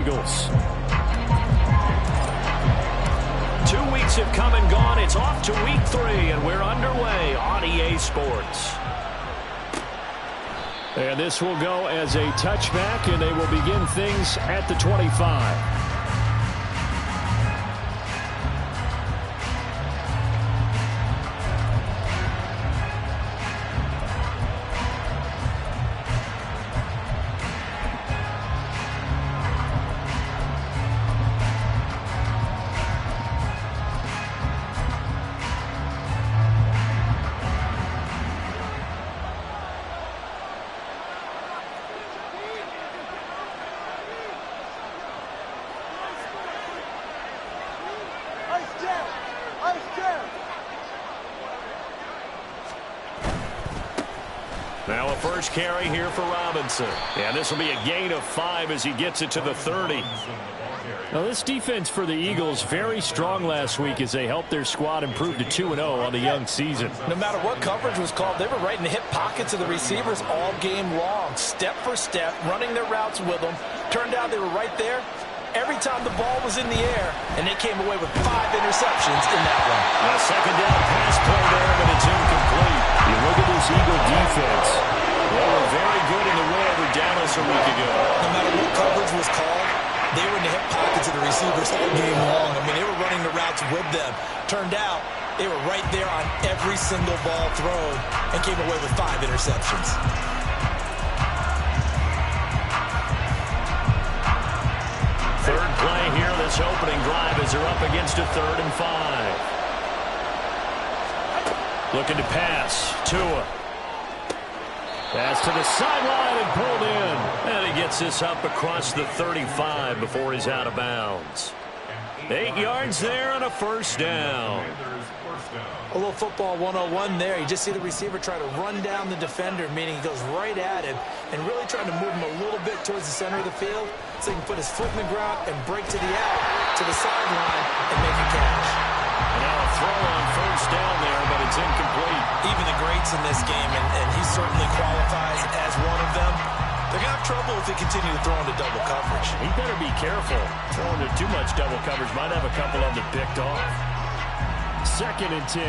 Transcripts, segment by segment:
Eagles. 2 weeks have come and gone. It's off to week 3, and we're underway on EA Sports. And this will go as a touchback, and they will begin things at the 25. Now a first carry here for Robinson. And this will be a gain of 5 as he gets it to the 30. Now this defense for the Eagles very strong last week as they helped their squad improve to 2-0 on the young season. No matter what coverage was called, they were right in the hip pockets of the receivers all game long. Step for step, running their routes with them. Turned out they were right there every time the ball was in the air, and they came away with 5 interceptions in that one. A second down pass play there, but it's incomplete. You look at this Eagle defense. They were very good in the win over Dallas a week ago. No matter what coverage was called, they were in the hip pockets of the receivers all game long. I mean, they were running the routes with them. Turned out they were right there on every single ball thrown and came away with 5 interceptions. Third play here, this opening drive as they're up against a 3rd and 5. Looking to pass. Tua. Pass to the sideline and pulled in. And he gets this up across the 35 before he's out of bounds. 8 yards there and a first down. A little football 101 there. You just see the receiver try to run down the defender, meaning he goes right at him and really trying to move him a little bit towards the center of the field so he can put his foot in the ground and break to the out, to the sideline, and make a catch. And now a throw on first down there, but it's incomplete. Even the greats in this game, and he certainly qualifies as one of them, they're going to have trouble if they continue to throw into double coverage. He better be careful. Throwing into too much double coverage might have a couple of them picked off. 2nd and 10.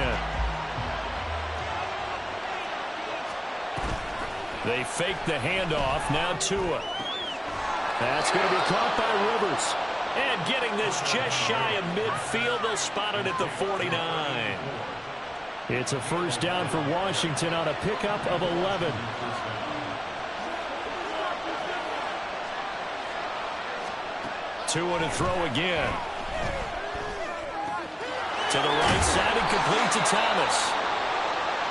They fake the handoff. Now Tua. That's going to be caught by Rivers. And getting this just shy of midfield. They'll spot it at the 49. It's a first down for Washington on a pickup of 11. Tua to throw again. To the right side and complete to Thomas.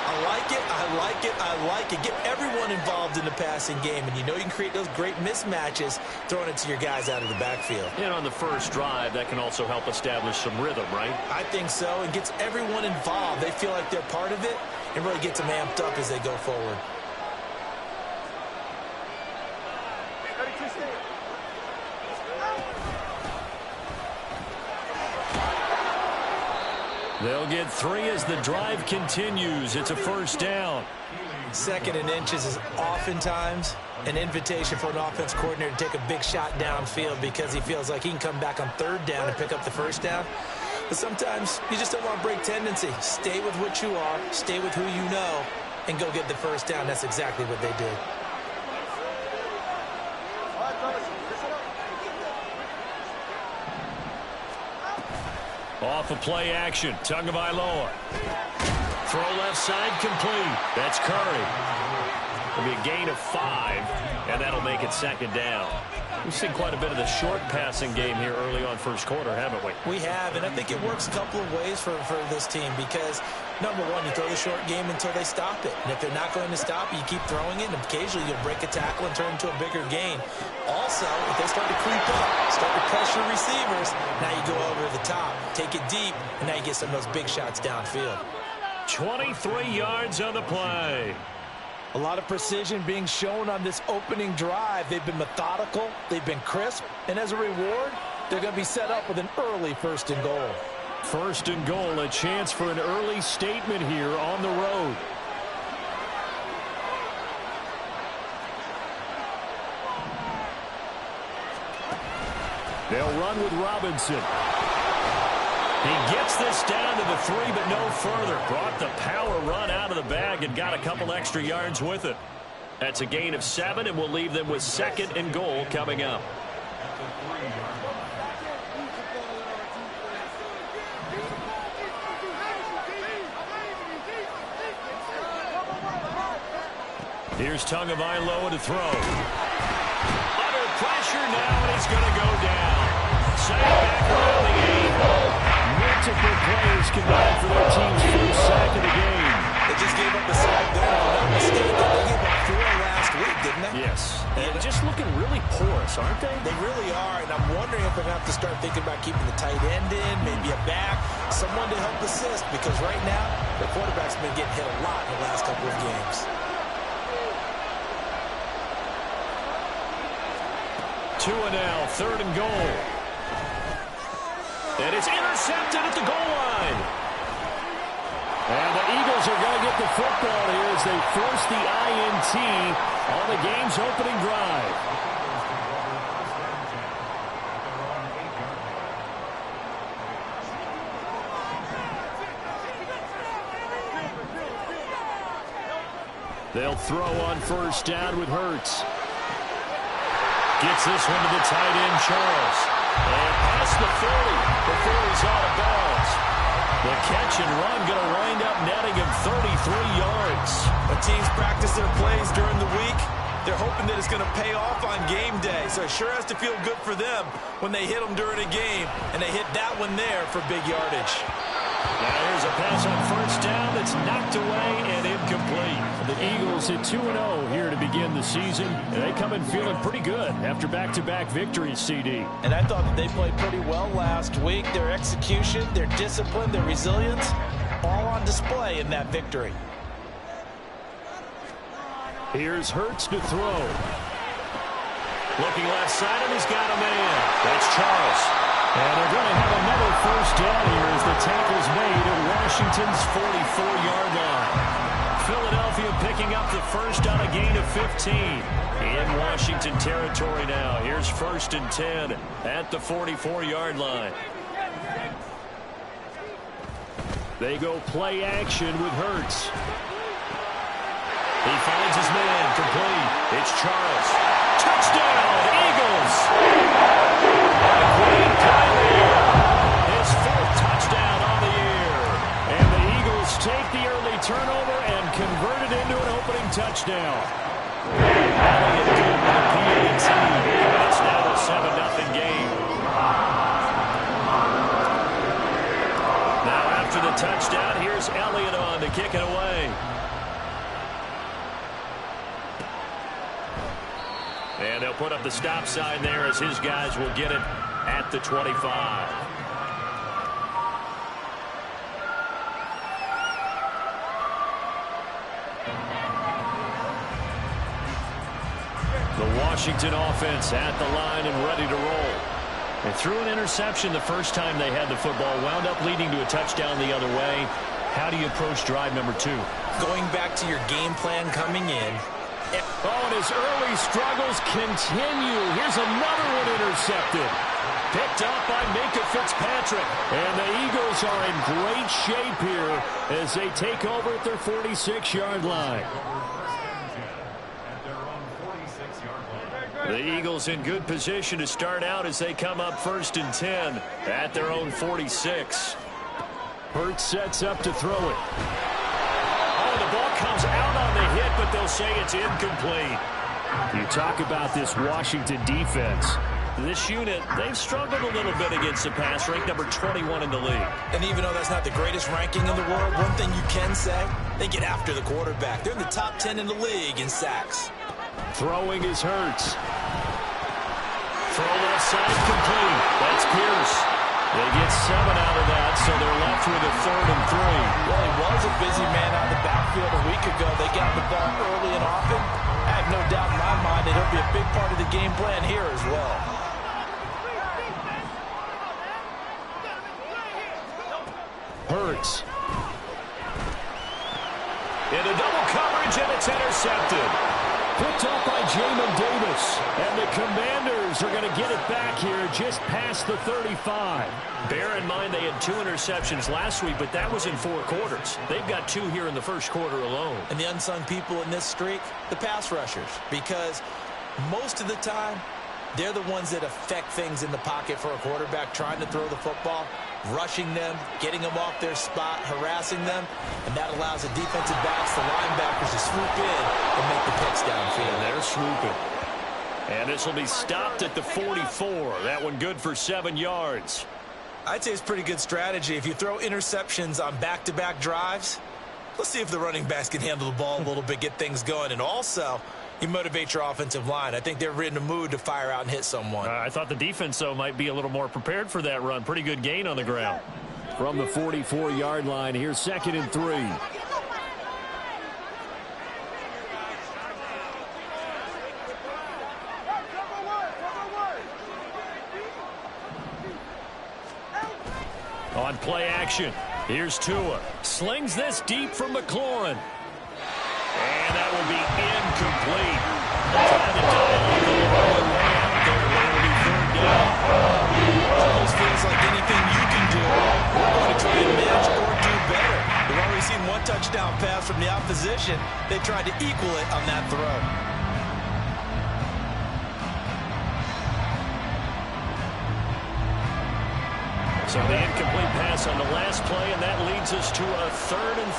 I like it, I like it, I like it. Get everyone involved in the passing game, and you know you can create those great mismatches throwing it to your guys out of the backfield. And on the first drive, that can also help establish some rhythm, right? I think so. It gets everyone involved. They feel like they're part of it and really gets them amped up as they go forward. They'll get 3 as the drive continues. It's a first down. 2nd and inches is oftentimes an invitation for an offense coordinator to take a big shot downfield because he feels like he can come back on 3rd down and pick up the first down. But sometimes you just don't want to break tendency. Stay with what you are, stay with who you know, and go get the first down. That's exactly what they did. Off of play action. Tagovailoa. Throw left side complete. That's Curry. It'll be a gain of 5, and that'll make it 2nd down. We've seen quite a bit of the short passing game here early on first quarter, haven't we? We have, and I think it works a couple of ways for this team because, number one, you throw the short game until they stop it. And if they're not going to stop it, you keep throwing it, and occasionally you'll break a tackle and turn it into a bigger gain. Also, if they start to creep up, start to pressure receivers, now you go over the top, take it deep, and now you get some of those big shots downfield. 23 yards on the play. A lot of precision being shown on this opening drive. They've been methodical, they've been crisp, and as a reward, they're going to be set up with an early 1st and goal. 1st and goal, a chance for an early statement here on the road. They'll run with Robinson. He gets this down to the 3, but no further. Brought the power run out of the bag and got a couple extra yards with it. That's a gain of 7, and we'll leave them with 2nd and goal coming up. Here's Tagovailoa to throw. Under pressure now, and he's going to go down. Sack back around the 8. Multiple players combined for their team's first sack of the game. They just gave up a sack there. If I'm not mistaken, they gave up 4 last week, didn't they? Yes. And just looking really porous, aren't they? They really are, and I'm wondering if they're going to have to start thinking about keeping the tight end in, maybe a back, someone to help assist, because right now, the quarterback's been getting hit a lot in the last couple of games. Tua now, 3rd and goal. And it's intercepted at the goal line. And the Eagles are going to get the football here as they force the INT on the game's opening drive. They'll throw on 1st down with Hurts. Gets this one to the tight end, Charles. And past the 40 before he's out of bounds. The catch and run going to wind up netting him 33 yards. When teams practice their plays during the week, they're hoping that it's going to pay off on game day. So it sure has to feel good for them when they hit them during a game. And they hit that one there for big yardage. Now here's a pass on 1st down that's knocked away and incomplete. The Eagles hit 2-0 here to begin the season. And they come in feeling pretty good after back-to-back victories, CD. And I thought that they played pretty well last week. Their execution, their discipline, their resilience, all on display in that victory. Here's Hurts to throw. Looking left side, and he's got a man. That's Charles. And they're going to have another 1st down here as the tackle's made at Washington's 44-yard line. Philadelphia picking up the 1st on a gain of 15. In Washington territory now. Here's 1st and 10 at the 44-yard line. They go play action with Hurts. He finds his man, complete. It's Charles. Touchdown, Eagles! A great play there. His 4th touchdown on the year. And the Eagles take the early turnover and convert it into an opening touchdown. Elliott good with the PAT. It's now a 7-0 game. Now after the touchdown, here's Elliott on to kick it away. And they'll put up the stop sign there as his guys will get it at the 25. The Washington offense at the line and ready to roll. They threw an interception the first time they had the football, wound up leading to a touchdown the other way. How do you approach drive number 2? Going back to your game plan coming in. Oh, and his early struggles continue. Here's another one intercepted. Picked up by Minka Fitzpatrick. And the Eagles are in great shape here as they take over at their 46-yard line. The Eagles in good position to start out as they come up 1st and 10 at their own 46. Hurts sets up to throw it. The ball comes out on the hit, but they'll say it's incomplete. You talk about this Washington defense. This unit, they've struggled a little bit against the pass, ranked number 21 in the league. And even though that's not the greatest ranking in the world, one thing you can say, they get after the quarterback. They're in the top 10 in the league in sacks. Throwing is Hurts. Throw left side complete. That's Pierce. They get 7 out of that, so they're left with a 3rd and 3. Well, he was a busy man out of the backfield a week ago. They got the ball early and often. I have no doubt in my mind that he'll be a big part of the game plan here as well. Hurts. Into double coverage, and it's intercepted. Picked off by Jamin Davis. And the Commanders are going to get it back here just past the 35. Bear in mind they had 2 interceptions last week, but that was in 4 quarters. They've got 2 here in the first quarter alone. And the unsung people in this streak, the pass rushers, because most of the time, they're the ones that affect things in the pocket for a quarterback trying to throw the football, rushing them, getting them off their spot, harassing them, and that allows the defensive backs, the linebackers, to swoop in and make the picks downfield. And they're swooping. And this will be stopped at the 44. That one good for 7 yards. I'd say it's pretty good strategy. If you throw interceptions on back-to-back drives, let's see if the running backs can handle the ball a little bit, get things going, and also you motivate your offensive line. I think they're in the mood to fire out and hit someone. I thought the defense, though, might be a little more prepared for that run. Pretty good gain on the ground. From the 44-yard line, here's 2nd and 3. On play action, here's Tua. Slings this deep from McLaurin. And that will be incomplete. Trying to dial up the long lamp. There will be 3rd down. Almost feels like anything you can do, we're going to try and match or do better. We've already seen 1 touchdown pass from the opposition. They tried to equal it on that throw. So the incomplete pass on the last play, and that leads us to a 3rd and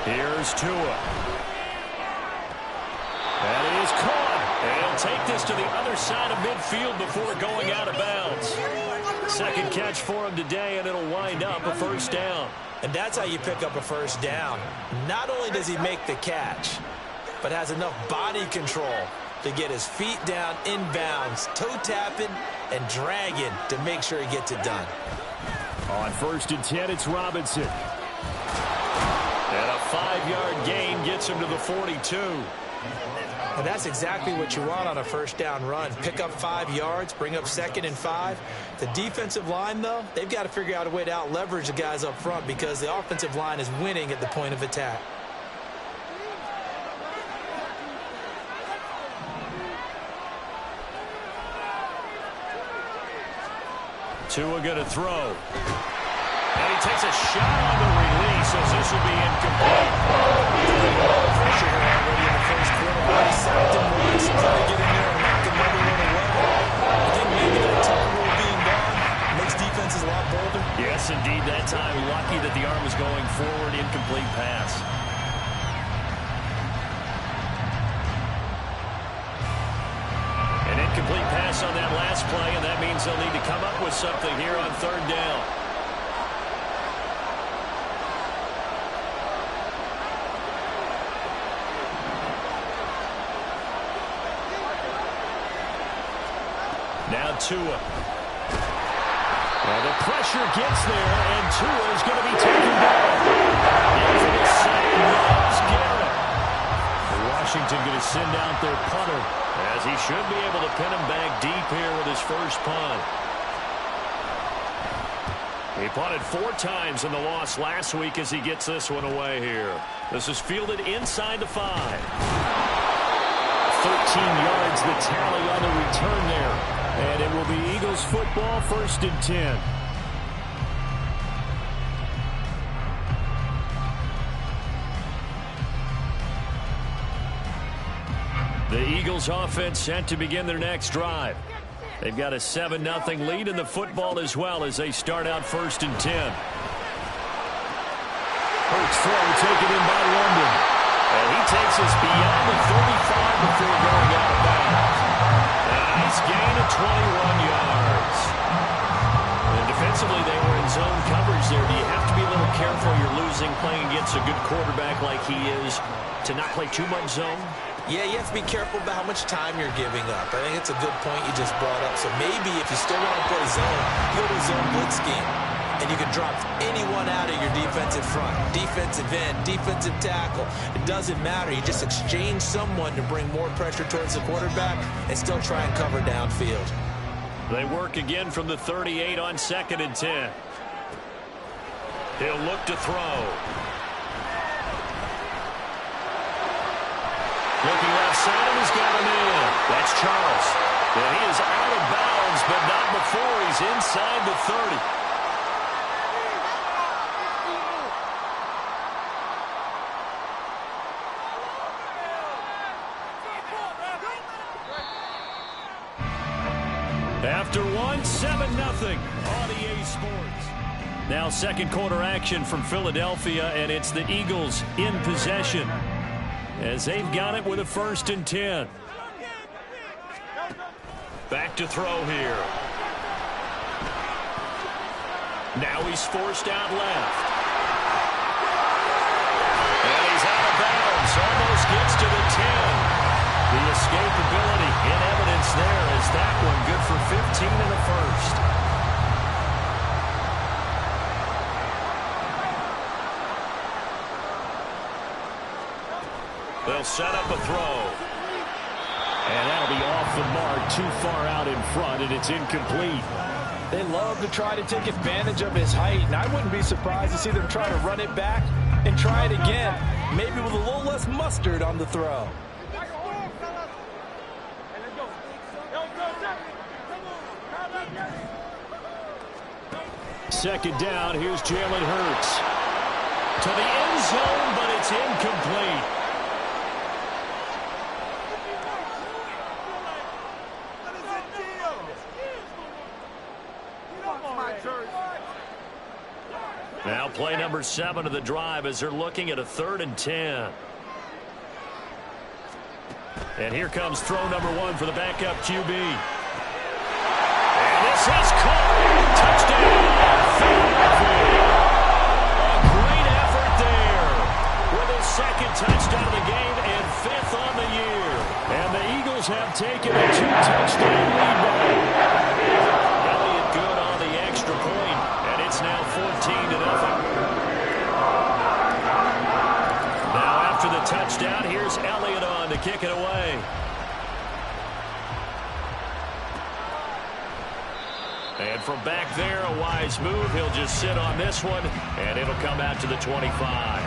3. Here's Tua. That is caught. And he'll take this to the other side of midfield before going out of bounds. 2nd catch for him today, and it'll wind up a 1st down. And that's how you pick up a 1st down. Not only does he make the catch, but has enough body control to get his feet down inbounds, toe tapping and dragging to make sure he gets it done. On 1st and 10, it's Robinson. And a 5-yard gain gets him to the 42. And that's exactly what you want on a 1st down run. Pick up 5 yards, bring up 2nd and 5. The defensive line, though, they've got to figure out a way to out-leverage the guys up front because the offensive line is winning at the point of attack. Tua going to throw. And he takes a shot on the release as this will be incomplete. Pressure here already in the first quarter. Already sacked him once. Trying to get in there and knock another one away. I think maybe that tunnel rule being gone makes defenses a lot bolder. Yes, indeed. That time, lucky that the arm was going forward. Incomplete pass. An incomplete pass on that last play, and that means they'll need to come up with something here on 3rd down. Now Tua. Well, the pressure gets there, and Tua is going to be taken down. Into the sack, Myles Garrett. Washington going to send out their punter, as he should be able to pin him back deep here with his first punt. He punted 4 times in the loss last week as he gets this one away here. This is fielded inside the 5. 13 yards the tally on the return there. And it will be Eagles football, 1st and 10. The Eagles offense set to begin their next drive. They've got a 7-0 lead in the football as well as they start out 1st and 10. Hurts throw taken in by London. And he takes us beyond the 35 before going out of bounds. A nice gain of 21 yards. And defensively, they were in zone coverage there. Do you have to be a little careful? You're losing playing against a good quarterback like he is to not play too much zone? Yeah, you have to be careful about how much time you're giving up. I think it's a good point you just brought up. So maybe if you still want to play zone, go to a zone blitz scheme. And you can drop anyone out of your defensive front. Defensive end, defensive tackle. It doesn't matter. You just exchange someone to bring more pressure towards the quarterback and still try and cover downfield. They work again from the 38 on 2nd and 10. He'll look to throw. Looking left side, and he's got him in. That's Charles. And he is out of bounds, but not before he's inside the 30. After 7-0 on EA Sports. Now second quarter action from Philadelphia, and it's the Eagles in possession as they've got it with a 1st and 10. Back to throw here. Now he's forced out left. And he's out of bounds. Almost gets to the 10. The escapability in evidence there is that one good for 15 in the 1st. They'll set up a throw. And that'll be off the mark, too far out in front, and it's incomplete. They love to try to take advantage of his height, and I wouldn't be surprised to see them try to run it back and try it again, maybe with a little less mustard on the throw. Second down, here's Jalen Hurts. To the end zone, but it's incomplete. Now play number 7 of the drive as they're looking at a 3rd and 10. And here comes throw number 1 for the backup QB. And this is caught. Touchdown. A great effort there with his 2nd touchdown of the game and 5th on the year. And the Eagles have taken a 2-touchdown lead back. Elliott good on the extra point, and it's now 14-0. Now after the touchdown, here's Elliott on to kick it away. And from back there, a wise move. He'll just sit on this one, and it'll come out to the 25.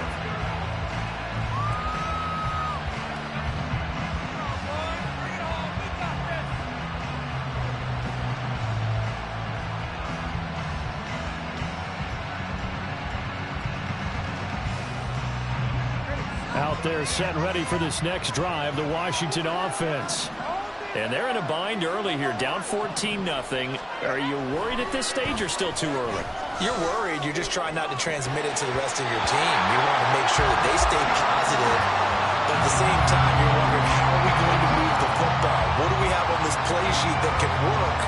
Out there set and ready for this next drive, the Washington offense. And they're in a bind early here, down 14-0. Are you worried at this stage or still too early? You're worried. You're just trying not to transmit it to the rest of your team. You want to make sure that they stay positive. But at the same time, you're wondering, how are we going to move the football? What do we have on this play sheet that can work?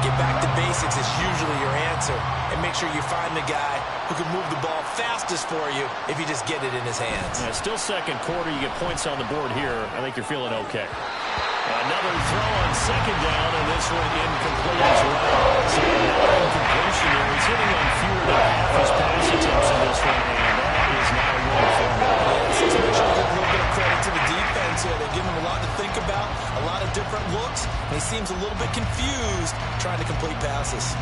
Get back to basics is usually your answer. And make sure you find the guy who can move the ball fastest for you if you just get it in his hands. Yeah, still second quarter. You get points on the board here. I think you're feeling okay. Another throw on 2nd down, and this one incomplete as well. So another incompletion there. He's hitting on fewer than half his pass attempts in this one, and that is not a win for him. Yes, especially give a little bit of credit to the defense here. They give him a lot to think about, a lot of different looks, and he seems a little bit confused trying to complete passes.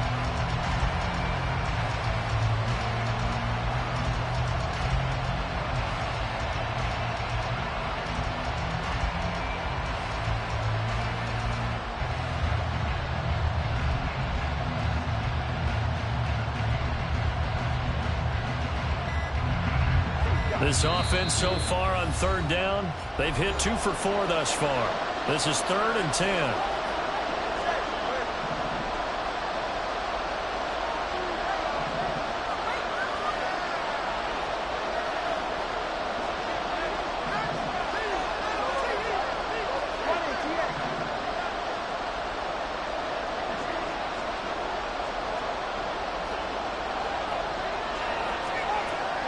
This offense so far on 3rd down, they've hit 2 for 4 thus far. This is 3rd and 10.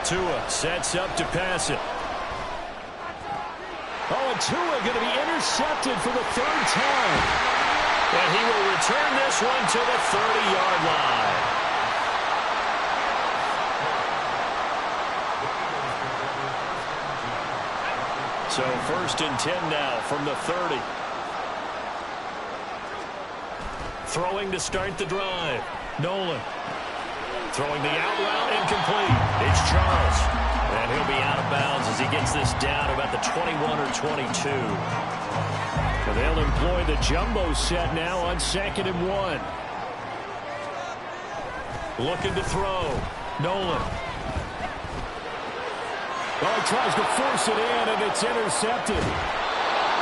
Tua sets up to pass it. Oh, and Tua going to be intercepted for the 3rd time. And he will return this one to the 30-yard line. So 1st and 10 now from the 30. Throwing to start the drive. Nolan. Throwing the out route incomplete. It's Charles. And he'll be out of bounds as he gets this down about the 21 or 22. So they'll employ the jumbo set now on 2nd and 1. Looking to throw. Nolan. Oh, he tries to force it in, and it's intercepted.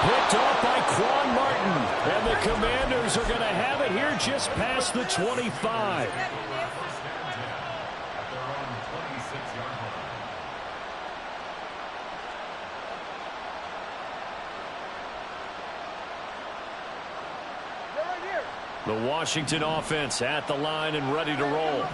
Picked off by Quan Martin. And the Commanders are going to have it here just past the 25. The Washington offense at the line and ready to roll.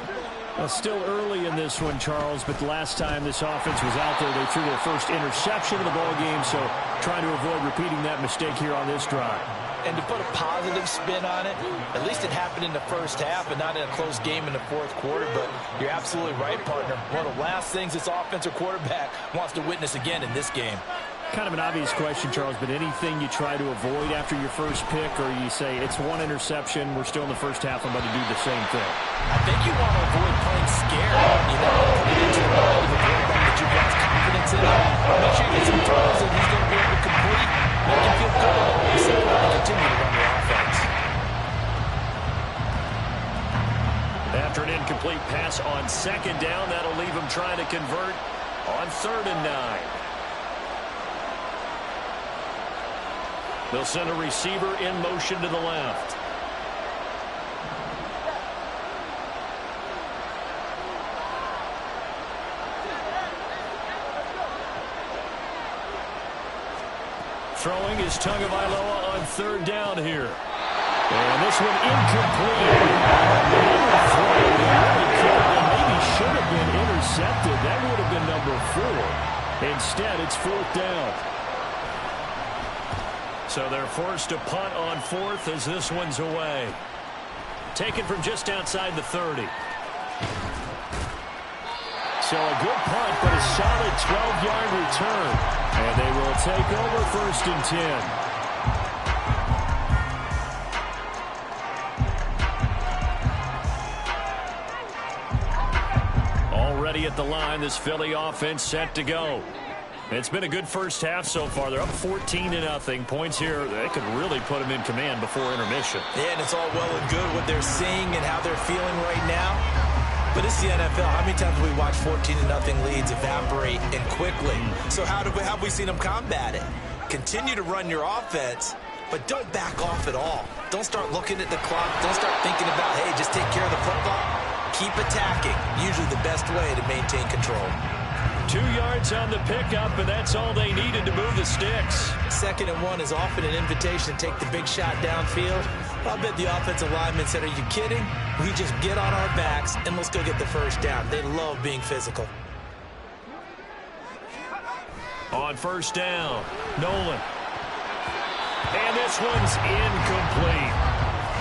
Well, still early in this one, Charles, but the last time this offense was out there, they threw their first interception of the ball game, so trying to avoid repeating that mistake here on this drive. And to put a positive spin on it, at least it happened in the first half and not in a close game in the fourth quarter, but you're absolutely right, partner. One of the last things this offensive quarterback wants to witness again in this game. Kind of an obvious question, Charles, but anything you try to avoid after your first pick, or you say it's one interception, we're still in the first half, I'm going to do the same thing? I think you want to avoid playing scared. You know, put it into the mind of the quarterback that you've got confidence in. Make sure you get some throws that he's going to be able to complete. Make him feel good about it. You see how they continue to run your offense. After an incomplete pass on 2nd down, that'll leave him trying to convert on 3rd and 9. They'll send a receiver in motion to the left. Throwing is Tagovailoa on 3rd down here. And this one incomplete. Maybe should have been intercepted. That would have been number 4. Instead, it's 4th down. So they're forced to punt on 4th as this one's away. Taken from just outside the 30. So a good punt, but a solid 12-yard return. And they will take over 1st and 10. Already at the line, this Philly offense set to go. It's been a good first half so far. They're up 14-0. Points here, they could really put them in command before intermission. Yeah, and it's all well and good what they're seeing and how they're feeling right now. But it's the NFL. How many times have we watched 14-0 leads evaporate and quickly? So how have we seen them combat it? Continue to run your offense, but don't back off at all. Don't start looking at the clock. Don't start thinking about, hey, just take care of the football. Keep attacking. Usually the best way to maintain control. 2 yards on the pickup, and that's all they needed to move the sticks. 2nd and 1 is often an invitation to take the big shot downfield. I'll bet the offensive lineman said, are you kidding? We just get on our backs, and let's go get the 1st down. They love being physical. On 1st down, Nolan. And this one's incomplete.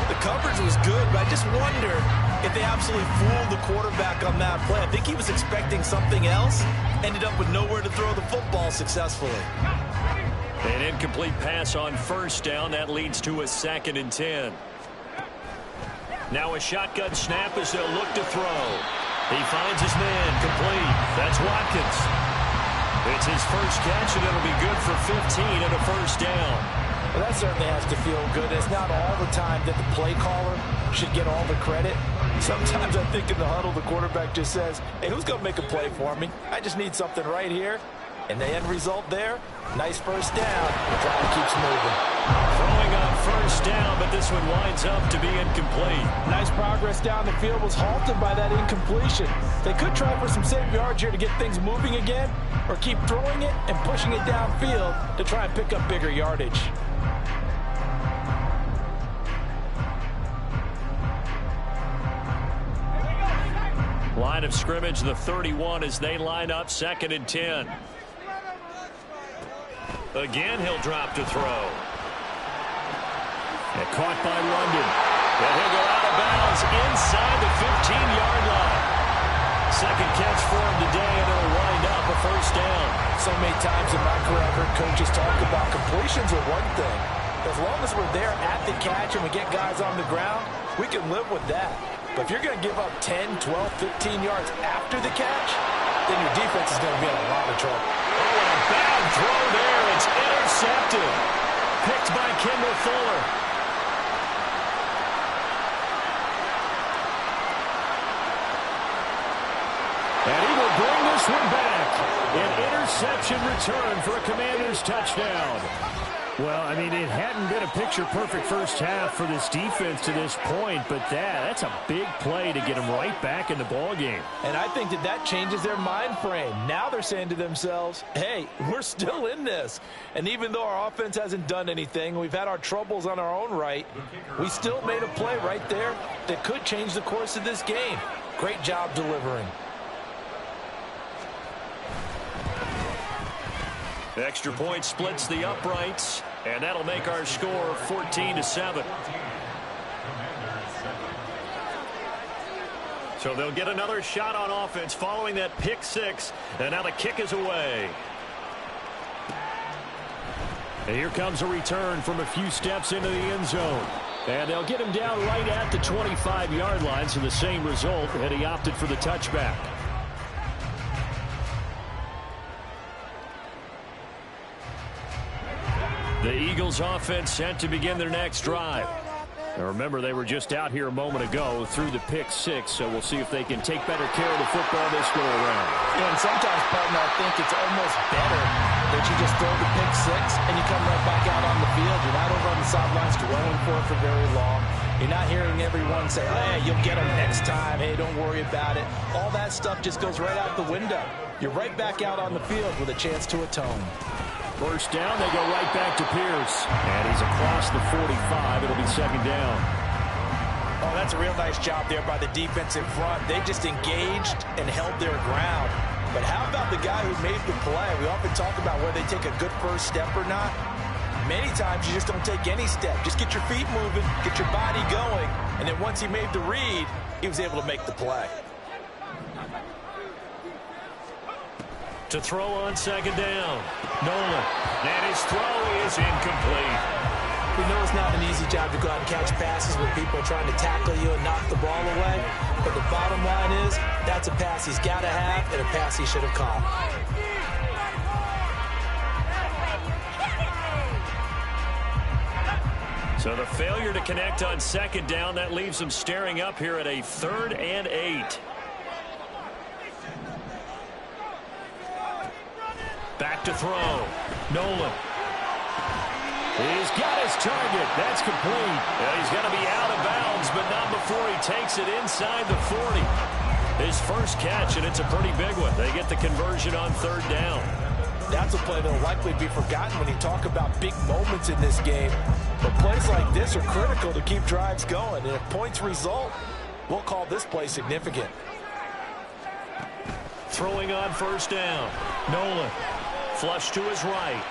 The coverage was good, but I just wonder if they absolutely fooled the quarterback on that play. I think he was expecting something else. Ended up with nowhere to throw the football successfully. An incomplete pass on 1st down. That leads to a 2nd and 10. Now a shotgun snap as they'll look to throw. He finds his man complete. That's Watkins. It's his first catch, and it'll be good for 15 and a 1st down. Well, that certainly has to feel good. It's not all the time that the play caller should get all the credit. Sometimes I think in the huddle, the quarterback just says, hey, who's going to make a play for me? I just need something right here. And the end result there, nice 1st down. The clock keeps moving. Throwing on 1st down, but this one winds up to be incomplete. Nice progress down the field was halted by that incompletion. They could try for some safe yards here to get things moving again, or keep throwing it and pushing it downfield to try and pick up bigger yardage. Line of scrimmage, the 31 as they line up 2nd and 10. Again, he'll drop to throw. And caught by London. And he'll go out of bounds inside the 15-yard line. 2nd catch for him today, and it'll wind up a 1st down. So many times in my career, I've heard coaches talk about completions are one thing. As long as we're there at the catch and we get guys on the ground, we can live with that. But if you're going to give up 10, 12, 15 yards after the catch, then your defense is going to be in a lot of trouble. Oh, and a bad throw there. It's intercepted. Picked by Kendall Fuller. And he will bring this one back. An interception return for a Commanders touchdown. Well, I mean, it hadn't been a picture-perfect first half for this defense to this point, but that's a big play to get them right back in the ballgame. And I think that changes their mind frame. Now they're saying to themselves, hey, we're still in this. And even though our offense hasn't done anything, we've had our troubles on our own right, we still made a play right there that could change the course of this game. Great job delivering. The extra point splits the uprights, and that'll make our score 14-7. So they'll get another shot on offense following that pick six, and now the kick is away. And here comes a return from a few steps into the end zone. And they'll get him down right at the 25-yard line, so the same result, and he opted for the touchback. The Eagles offense set to begin their next drive. Now remember, they were just out here a moment ago through the pick six, so we'll see if they can take better care of the football this go around. Yeah, and sometimes, partner, I think it's almost better that you just throw the pick six and you come right back out on the field. You're not over on the sidelines dwelling for very long. You're not hearing everyone say, hey, you'll get them next time. Hey, don't worry about it. All that stuff just goes right out the window. You're right back out on the field with a chance to atone. First down, they go right back to Pierce. And he's across the 45. It'll be second down. Oh, that's a real nice job there by the defense in front. They just engaged and held their ground. But how about the guy who made the play? We often talk about whether they take a good first step or not. Many times you just don't take any step. Just get your feet moving, get your body going. And then once he made the read, he was able to make the play. To throw on second down, Nolan. And his throw is incomplete. We know it's not an easy job to go out and catch passes when people are trying to tackle you and knock the ball away. But the bottom line is, that's a pass he's got to have and a pass he should have caught. So the failure to connect on second down, that leaves them staring up here at a 3rd and 8. Back to throw. Nolan. He's got his target. That's complete. And he's going to be out of bounds, but not before he takes it inside the 40. His first catch, and it's a pretty big one. They get the conversion on 3rd down. That's a play that will likely be forgotten when you talk about big moments in this game. But plays like this are critical to keep drives going. And if points result, we'll call this play significant. Throwing on first down. Nolan. Flush to his right.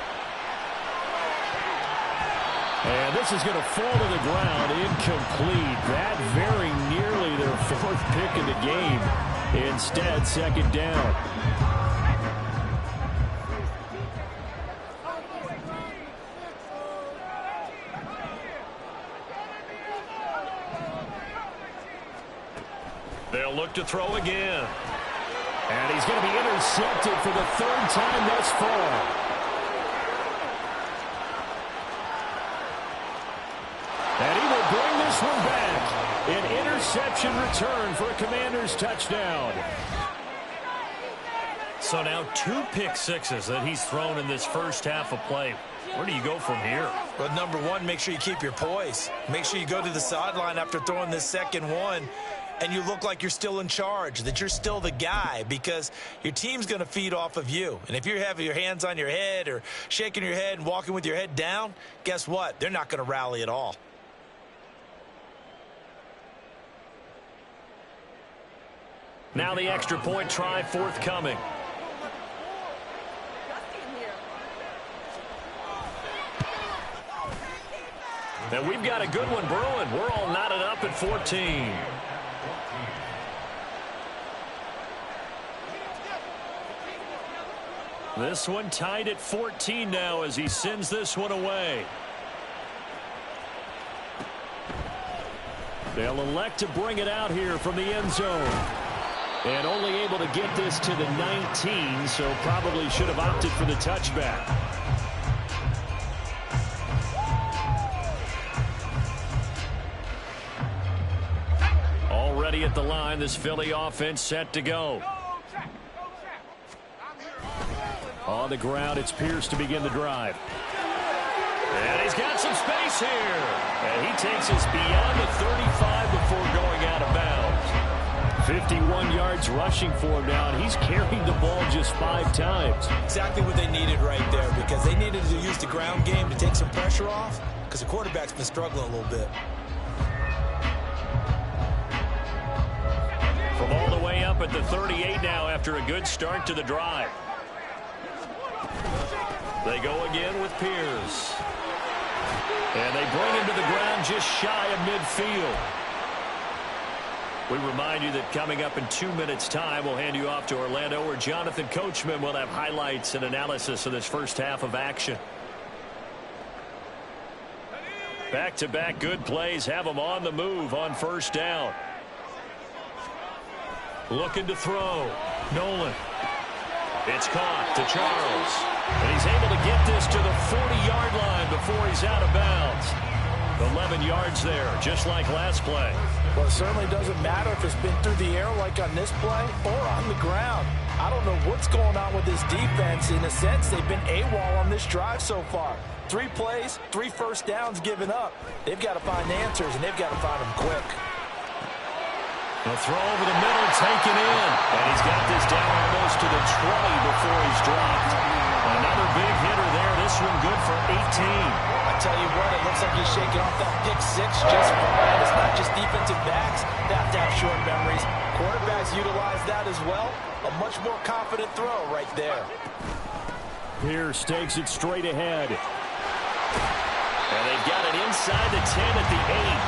And this is going to fall to the ground. Incomplete. That very nearly their 4th pick of the game. Instead, second down. They'll look to throw again. And he's going to be intercepted for the 3rd time thus far. And he will bring this one back. An interception return for a Commanders touchdown. So now 2 pick sixes that he's thrown in this first half of play. Where do you go from here? Well, number one, make sure you keep your poise. Make sure you go to the sideline after throwing this second one, and you look like you're still in charge, that you're still the guy, because your team's going to feed off of you. And if you're having your hands on your head or shaking your head and walking with your head down, guess what? They're not going to rally at all. Now the extra point try forthcoming. And we've got a good one brewing. We're all knotted up at 14. This one tied at 14 now as he sends this one away. They'll elect to bring it out here from the end zone. And only able to get this to the 19, so probably should have opted for the touchback. Already at the line, this Philly offense set to go. On the ground, it's Pierce to begin the drive. And he's got some space here. And he takes us beyond the 35 before going out of bounds. 51 yards rushing for him now, and he's carried the ball just 5 times. Exactly what they needed right there, because they needed to use the ground game to take some pressure off, because the quarterback's been struggling a little bit. From all the way up at the 38 now after a good start to the drive. They go again with Pierce. And they bring him to the ground just shy of midfield. We remind you that coming up in 2 minutes' time, we'll hand you off to Orlando, where Jonathan Coachman will have highlights and analysis of this first half of action. Back-to-back good plays have them on the move on first down. Looking to throw. Nolan. It's caught to Charles. And he's able to get this to the 40-yard line before he's out of bounds. 11 yards there, just like last play. Well, it certainly doesn't matter if it's been through the air like on this play or on the ground. I don't know what's going on with this defense. In a sense, they've been AWOL on this drive so far. 3 plays, 3 first downs given up. They've got to find answers, and they've got to find them quick. The throw over the middle, taken in. And he's got this down almost to the 20 before he's dropped. Another big hitter there. This one good for 18. I tell you what, it looks like he's shaking off that pick 6 just fine. It's not just defensive backs that have to have short memories. Quarterbacks utilize that as well. A much more confident throw right there. Pierce takes it straight ahead. And they've got it inside the 10 at the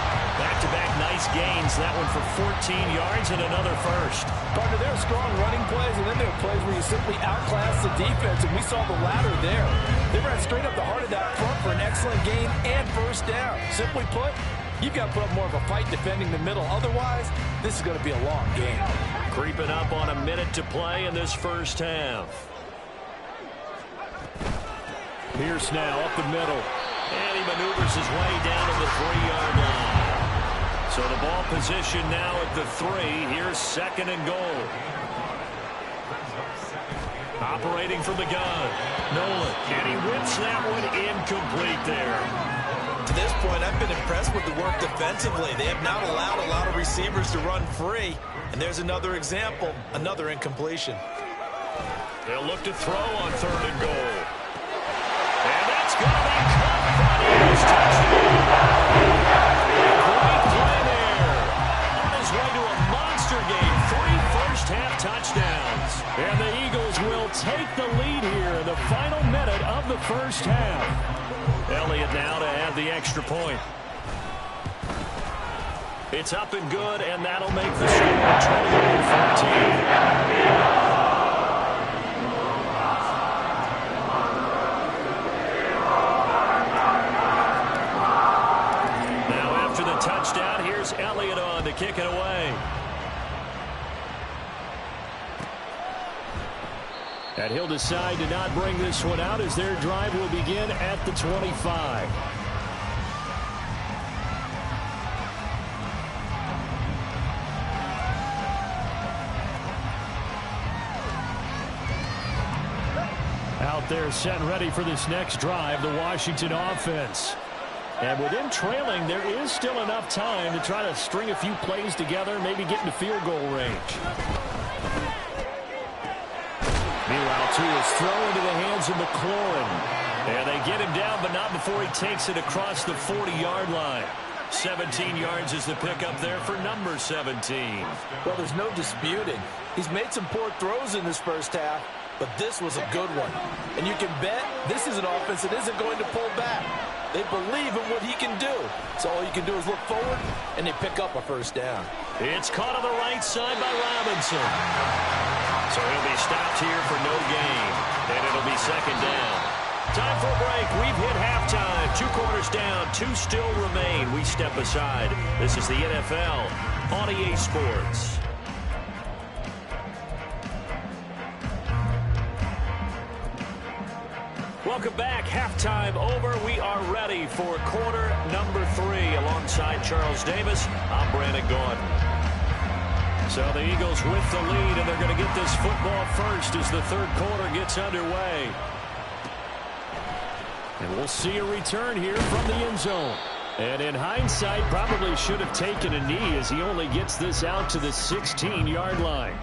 8. Back-to-back nice gains. That one for 14 yards and another first. Partner, there are strong running plays, and then there are plays where you simply outclass the defense, and we saw the latter there. They ran straight up the heart of that front for an excellent gain and first down. Simply put, you've got to put up more of a fight defending the middle. Otherwise, this is going to be a long game. Creeping up on a minute to play in this first half. Pierce now up the middle. And he maneuvers his way down to the 3-yard line. So the ball position now at the 3. Here's 2nd and goal. Operating from the gun. Nolan. And he whips that one incomplete there. To this point, I've been impressed with the work defensively. They have not allowed a lot of receivers to run free. And there's another example, another incompletion. They'll look to throw on 3rd and goal. And that's going to be caught by the Eagles. Touchdown. Great play there. On his way to a monster game. 3 first-half touchdowns. And the Eagles will take the lead here in the final minute of the first half. Elliott now to add the extra point. It's up and good, and that'll make the score 21-14. Touchdown. Here's Elliott on to kick it away. And he'll decide to not bring this one out as their drive will begin at the 25. Out there set and ready for this next drive, the Washington offense. And with him trailing, there is still enough time to try to string a few plays together, maybe get into field goal range. Meanwhile, Tua's throw into the hands of McLaurin. And they get him down, but not before he takes it across the 40-yard line. 17 yards is the pickup there for number 17. Well, there's no disputing. He's made some poor throws in this first half, but this was a good one. And you can bet this is an offense that isn't going to pull back. They believe in what he can do. So all you can do is look forward, and they pick up a first down. It's caught on the right side by Robinson. So he'll be stopped here for no gain. And it'll be 2nd down. Time for a break. We've hit halftime. 2 quarters down. 2 still remain. We step aside. This is the NFL on EA Sports. Welcome back. Halftime over. We are ready for quarter number 3. Alongside Charles Davis, I'm Brandon Gordon. So the Eagles with the lead, and they're going to get this football first as the third quarter gets underway. And we'll see a return here from the end zone. And in hindsight, probably should have taken a knee as he only gets this out to the 16-yard line.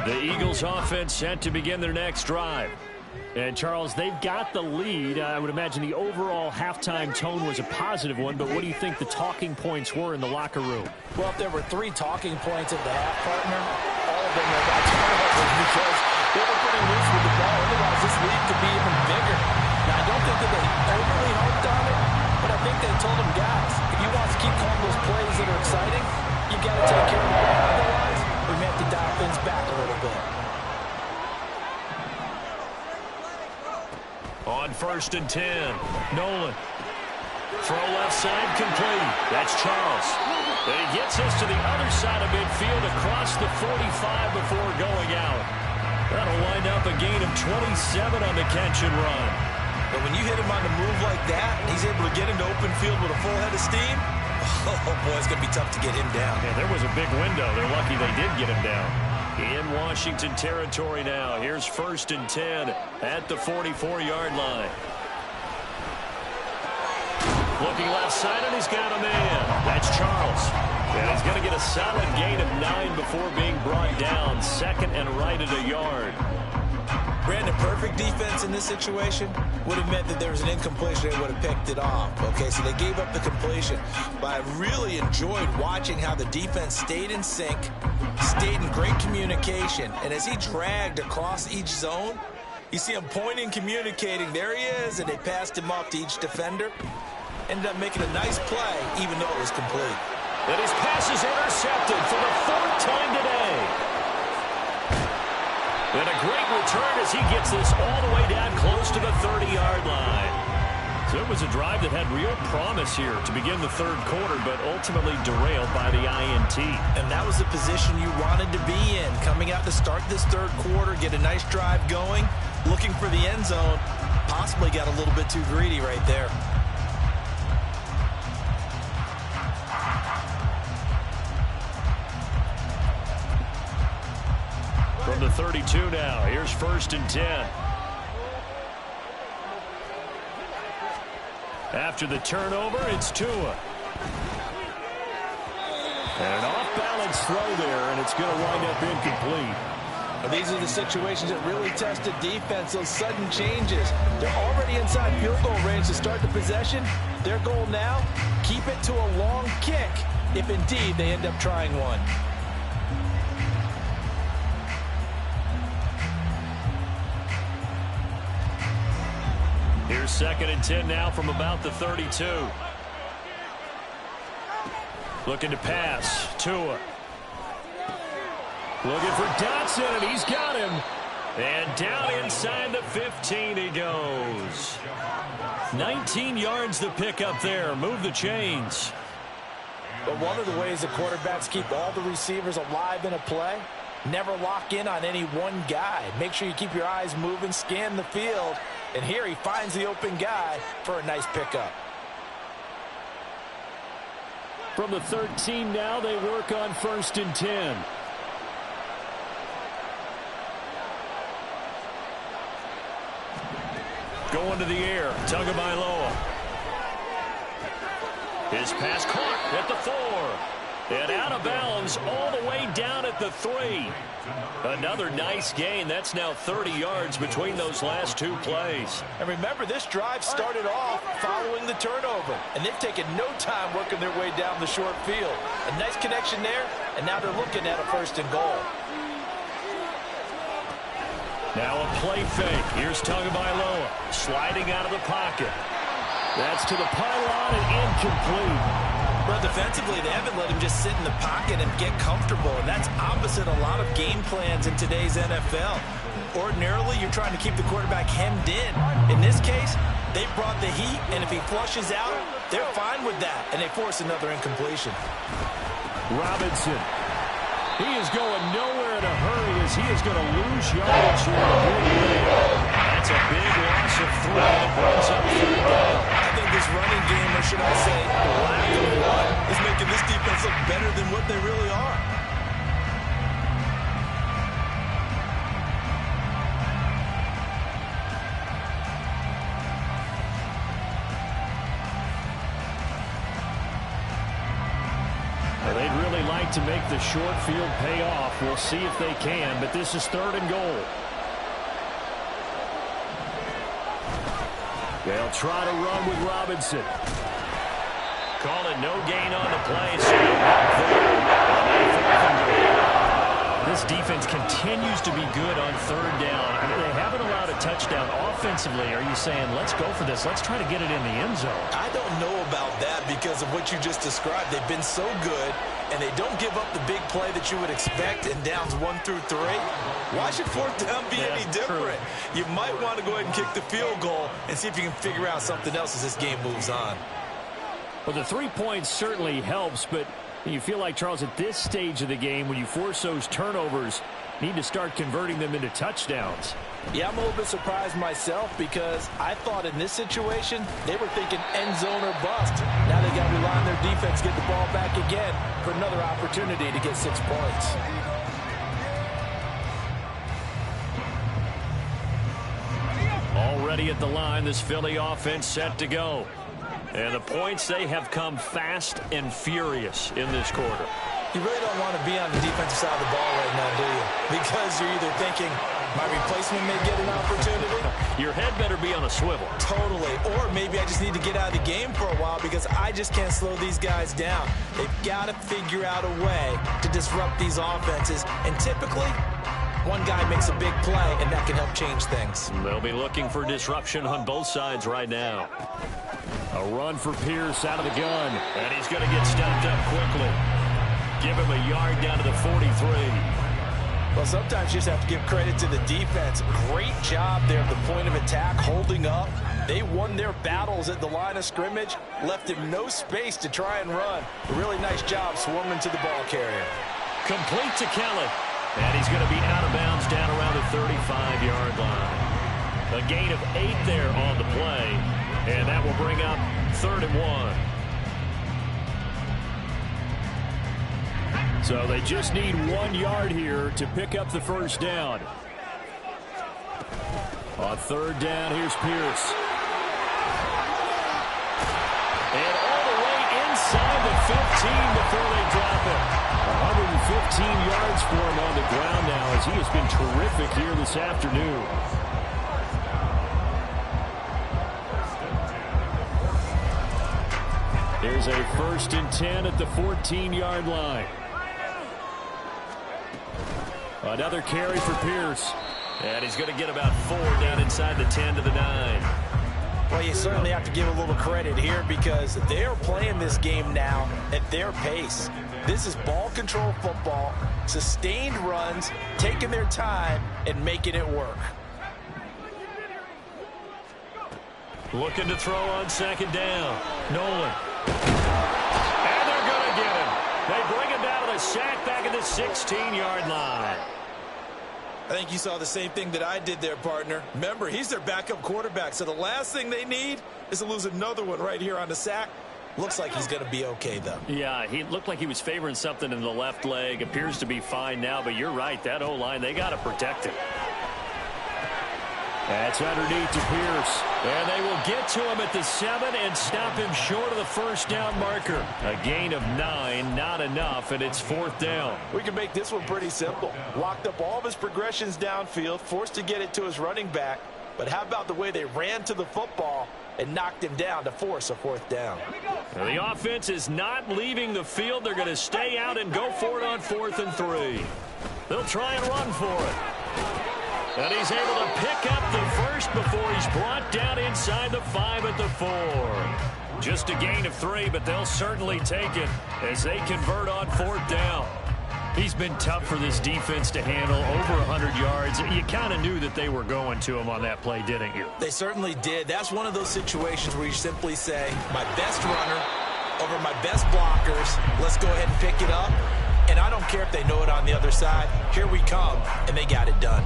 The Eagles offense set to begin their next drive. And, Charles, they've got the lead. I would imagine the overall halftime tone was a positive one, but what do you think the talking points were in the locker room? Well, if there were 3 talking points at the half, partner, all of them were about turnovers because they were pretty loose with the ball. Otherwise, this lead could be even bigger. Now, I don't think that they overly harped on it, but I think they told them, guys, if you want to keep calling those plays that are exciting, you got to take care of the ball. Otherwise, we may have to dial things back a little bit. On 1st and 10, Nolan. Throw left side complete. That's Charles. And he gets us to the other side of midfield across the 45 before going out. That'll wind up a gain of 27 on the catch and run. But when you hit him on the move like that, and he's able to get into open field with a full head of steam, oh boy, it's going to be tough to get him down. Yeah, there was a big window. They're lucky they did get him down. In Washington territory now. Here's 1st and 10 at the 44-yard line. Looking left side, and he's got a man. That's Charles. And he's going to get a solid gain of 9 before being brought down. 2nd and right at a yard. Brandon, perfect defense in this situation would have meant that there was an incompletion. They would have picked it off. Okay, so they gave up the completion. But I really enjoyed watching how the defense stayed in sync, stayed in great communication. And as he dragged across each zone, you see him pointing, communicating. There he is, and they passed him off to each defender. Ended up making a nice play, even though it was complete. And his pass is intercepted for the 4th time today. And a great return as he gets this all the way down close to the 30-yard line. So it was a drive that had real promise here to begin the third quarter, but ultimately derailed by the INT. And that was the position you wanted to be in. Coming out to start this third quarter, get a nice drive going, looking for the end zone. Possibly got a little bit too greedy right there. From the 32 now, here's 1st and 10. After the turnover, it's Tua. And an off-balance throw there, and it's going to wind up incomplete. Well, these are the situations that really test the defense, those sudden changes. They're already inside field goal range to start the possession. Their goal now, keep it to a long kick, if indeed they end up trying one. Here's 2nd and 10 now from about the 32. Looking to pass. Tua. Looking for Dotson, and he's got him. And down inside the 15 he goes. 19 yards to pick up there. Move the chains. But one of the ways the quarterbacks keep all the receivers alive in a play, never lock in on any one guy. Make sure you keep your eyes moving, scan the field. And here he finds the open guy for a nice pickup. From the 13 now, they work on 1st and 10. Going to the air, Tagovailoa. His pass caught at the 4. And out of bounds all the way down at the 3. Another nice gain. That's now 30 yards between those last 2 plays. And remember, this drive started off following the turnover. And they've taken no time working their way down the short field. A nice connection there, and now they're looking at a 1st and goal. Now a play fake. Here's Tagovailoa sliding out of the pocket. That's to the pylon and incomplete. Well, defensively, they haven't let him just sit in the pocket and get comfortable, and that's opposite a lot of game plans in today's NFL. Ordinarily, you're trying to keep the quarterback hemmed in. In this case, they brought the heat, and if he flushes out, they're fine with that, and they force another incompletion. Robinson. He is going nowhere in a hurry as he is going to lose yardage here. That's a big loss of 3 that brings up 3rd down. I think this running game, or should I say lack of one, is making this defense look better than what they really are. They'd really like to make the short field pay off. We'll see if they can, but this is 3rd and goal. They'll try to run with Robinson. Call it no gain on the play, so no help there. This defense continues to be good on 3rd down. I mean, they haven't allowed a touchdown offensively. Are you saying, let's go for this? Let's try to get it in the end zone. I don't know about that because of what you just described. They've been so good, and they don't give up the big play that you would expect in downs 1 through 3. Why should 4th down be any different? True. You might want to go ahead and kick the field goal and see if you can figure out something else as this game moves on. Well, the 3 points certainly helps, but you feel like, Charles, at this stage of the game, when you force those turnovers, you need to start converting them into touchdowns. Yeah, I'm a little bit surprised myself because I thought in this situation they were thinking end zone or bust. Now they got to rely on their defense, get the ball back again for another opportunity to get 6 points. Already at the line, this Philly offense set to go. And the points, they have come fast and furious in this quarter. You really don't want to be on the defensive side of the ball right now, do you? Because you're either thinking, my replacement may get an opportunity. Your head better be on a swivel. Totally. Or maybe I just need to get out of the game for a while because I just can't slow these guys down. They've got to figure out a way to disrupt these offenses. And typically, one guy makes a big play, and that can help change things. They'll be looking for disruption on both sides right now. A run for Pierce out of the gun. And he's going to get stopped up quickly. Give him a yard down to the 43. Well, sometimes you just have to give credit to the defense. Great job there at the point of attack, holding up. They won their battles at the line of scrimmage, left him no space to try and run. A really nice job swarming to the ball carrier. Complete to Kelly. And he's going to be out of bounds down around the 35-yard line. A gain of 8 there on the play. And that will bring up 3rd and 1. So they just need 1 yard here to pick up the 1st down. On 3rd down, here's Pierce. And all the way inside the 15 before they drop it. 115 yards for him on the ground now as he has been terrific here this afternoon. There's a 1st and 10 at the 14-yard line. Another carry for Pierce. And he's going to get about 4 down inside the 10 to the 9. Well, you certainly have to give a little credit here because they're playing this game now at their pace. This is ball control football, sustained runs, taking their time, and making it work. Looking to throw on 2nd down. Nolan. And they're going to get him. They bring him down to the sack back at the 16-yard line. I think you saw the same thing that I did there, partner. Remember, he's their backup quarterback, so the last thing they need is to lose another one right here on the sack. Looks like he's going to be okay, though. Yeah, he looked like he was favoring something in the left leg. Appears to be fine now, but you're right. That O-line, they got to protect him. That's underneath to Pierce. And they will get to him at the 7 and stop him short of the 1st down marker. A gain of 9, not enough, and it's 4th down. We can make this one pretty simple. Locked up all of his progressions downfield, forced to get it to his running back. But how about the way they ran to the football and knocked him down to force a 4th down? Now the offense is not leaving the field. They're going to stay out and go for it on 4th and 3. They'll try and run for it. And he's able to pick up the 1st before he's brought down inside the 5 at the 4. Just a gain of 3, but they'll certainly take it as they convert on 4th down. He's been tough for this defense to handle, over 100 yards. You kind of knew that they were going to him on that play, didn't you? They certainly did. That's one of those situations where you simply say, my best runner over my best blockers. Let's go ahead and pick it up. And I don't care if they know it on the other side. Here we come, and they got it done.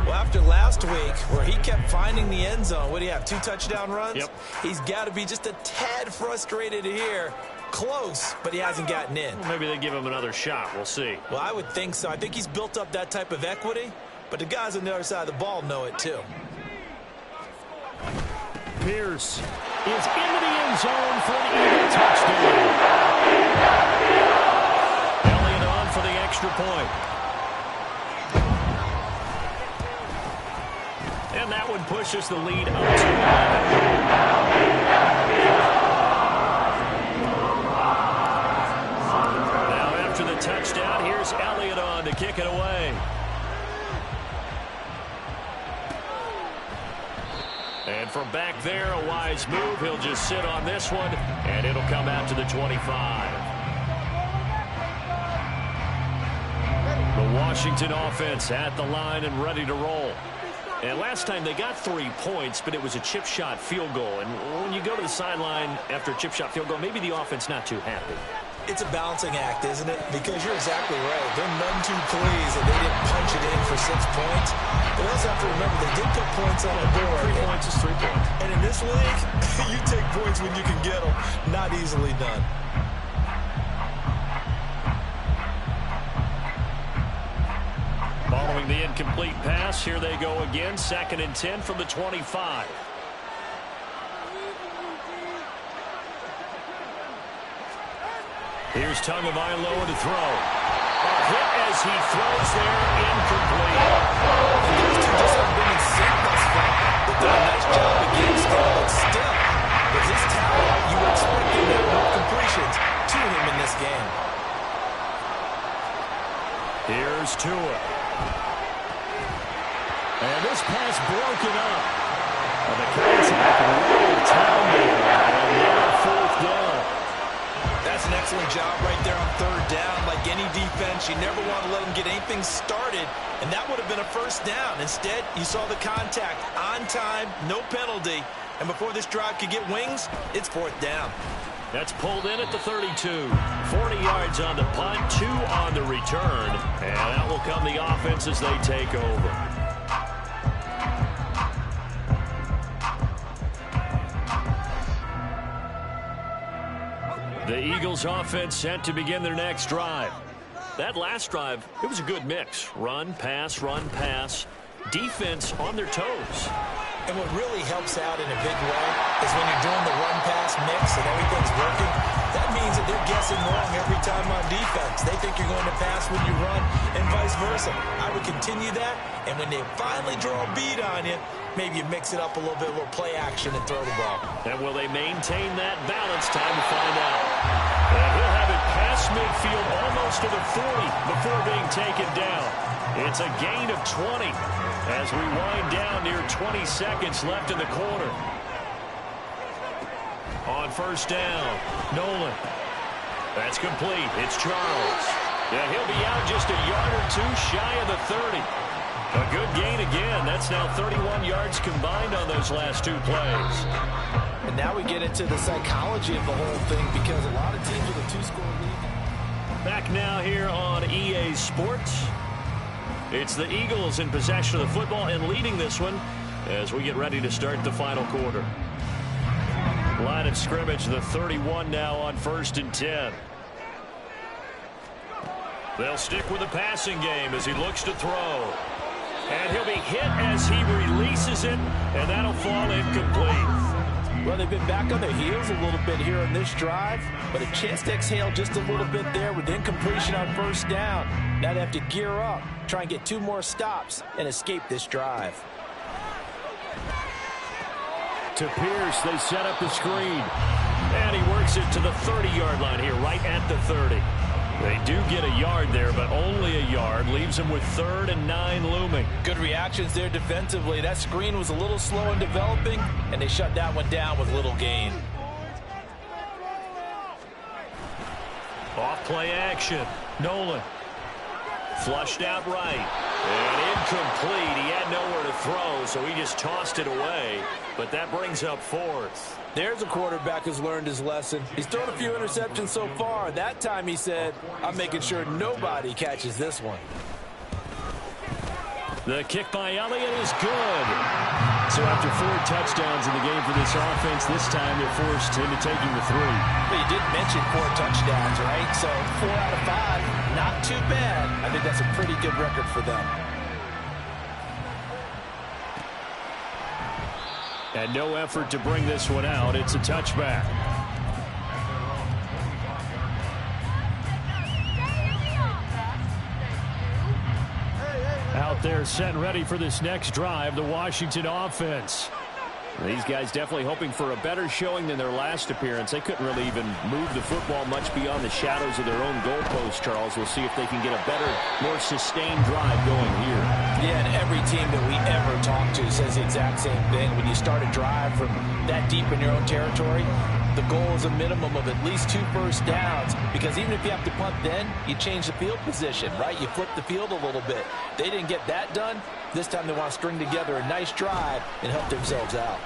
Well, after last week, where he kept finding the end zone, what do you have, 2 touchdown runs? Yep. He's got to be just a tad frustrated here. Close, but he hasn't gotten in. Well, maybe they give him another shot. We'll see. Well, I would think so. I think he's built up that type of equity, but the guys on the other side of the ball know it too. Pierce is into the end zone for the Eagle touchdown. Elliott on for the extra point. And that one pushes the lead up to 11. Now after the touchdown, here's Elliott on to kick it away. And from back there, a wise move. He'll just sit on this one, and it'll come out to the 25. The Washington offense at the line and ready to roll. And last time they got 3 points, but it was a chip shot field goal. And when you go to the sideline after a chip shot field goal, maybe the offense not too happy. It's a balancing act, isn't it? Because you're exactly right. They're none too pleased that they didn't punch it in for 6 points. But also have to remember they did put points on the board. 3 points is 3 points. And in this league, you take points when you can get them. Not easily done. Following the incomplete pass, here they go again. 2nd and 10 from the 25. Here's Tagovailoa to throw. A hit as he throws there, incomplete. And those two just haven't been in sync thus far. They've done a nice job against him, but still, with his talent, you would expect him to have more completions to him in this game. Here's Tua. And this pass broken up. And the contact rolled down there. And now 4th down. That's an excellent job right there on 3rd down. Like any defense, you never want to let them get anything started, and that would have been a 1st down. Instead, you saw the contact on time, no penalty, and before this drive could get wings, it's 4th down. That's pulled in at the 32. 40 yards on the punt, 2 on the return, and that will come the offense as they take over. The Eagles offense set to begin their next drive. That last drive, it was a good mix. Run, pass, defense on their toes. And what really helps out in a big way is when you're doing the run-pass mix and everything's working, that means that they're guessing wrong every time on defense. They think you're going to pass when you run and vice versa. I would continue that, and when they finally draw a bead on you, maybe you mix it up a little bit, a little play action and throw the ball. And will they maintain that balance? Time to find out. And he'll have it past midfield almost to the 40 before being taken down. It's a gain of 20 as we wind down near 20 seconds left in the quarter. On 1st down, Nolan. That's complete. It's Charles. Yeah, he'll be out just a yard or 2 shy of the 30. A good gain again. That's now 31 yards combined on those last 2 plays. And now we get into the psychology of the whole thing, because a lot of teams with a 2-score lead. Back now here on EA Sports. It's the Eagles in possession of the football and leading this one as we get ready to start the final quarter. Line of scrimmage, the 31 now on 1st and 10. They'll stick with the passing game as he looks to throw. And he'll be hit as he releases it, and that'll fall incomplete. Well, they've been back on their heels a little bit here on this drive, but a chance to exhale just a little bit there with incompletion on 1st down. Now they have to gear up, try and get 2 more stops, and escape this drive. To Pierce, they set up the screen. And he works it to the 30-yard line here, right at the 30. They do get a yard there, but only a yard. Leaves them with 3rd and 9 looming. Good reactions there defensively. That screen was a little slow in developing, and they shut that one down with little gain. Off play action. Nolan. Flushed out right. And incomplete. He had nowhere to throw, so he just tossed it away. But that brings up fourth. There's a quarterback who's learned his lesson. He's thrown a few interceptions so far. That time he said, I'm making sure nobody catches this one. The kick by Elliott is good. So after 4 touchdowns in the game for this offense, this time they're forced into taking the 3. Well, you did mention 4 touchdowns, right? So 4 out of 5, not too bad. I think that's a pretty good record for them. And no effort to bring this one out. It's a touchback. Out there set and ready for this next drive, the Washington offense. These guys definitely hoping for a better showing than their last appearance. They couldn't really even move the football much beyond the shadows of their own goalpost, Charles. We'll see if they can get a better, more sustained drive going here. Yeah, and every team that we ever talk to says the exact same thing. When you start a drive from that deep in your own territory, the goal is a minimum of at least 2 first downs, because even if you have to punt then, you change the field position, right? You flip the field a little bit. They didn't get that done. This time they want to string together a nice drive and help themselves out.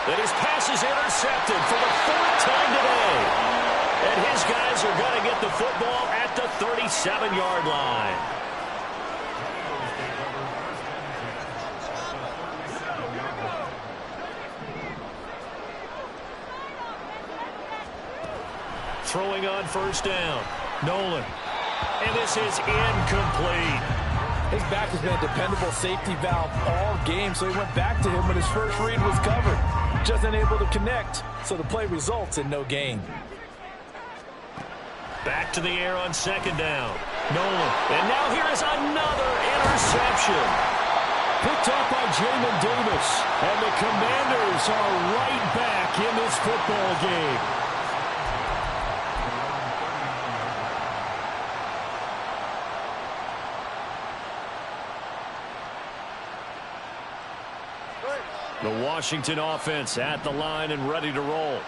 And his pass is intercepted for the 4th time today. And his guys are going to get the football at the 37-yard line. Throwing on first down. Nolan. And this is incomplete. His back has been a dependable safety valve all game, so he went back to him when his first read was covered. Just unable to connect, so the play results in no gain. Back to the air on second down. Nolan. And now here is another interception. Picked up by Jamin Davis. And the Commanders are right back in this football game. The Washington offense at the line and ready to roll.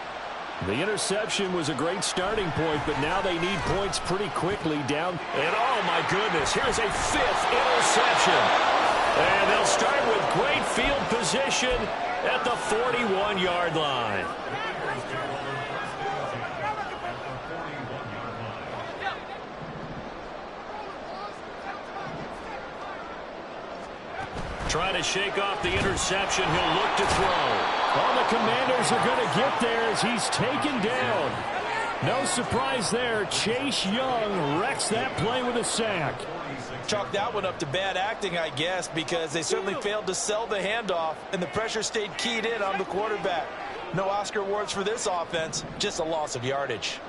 The interception was a great starting point, but now they need points pretty quickly down. And oh my goodness, here's a 5th interception. And they'll start with great field position at the 41-yard line. Trying to shake off the interception. He'll look to throw. Well, the Commanders are going to get there as he's taken down. No surprise there. Chase Young wrecks that play with a sack. Chalk that one up to bad acting, I guess, because they certainly failed to sell the handoff, and the pressure stayed keyed in on the quarterback. No Oscar awards for this offense, just a loss of yardage.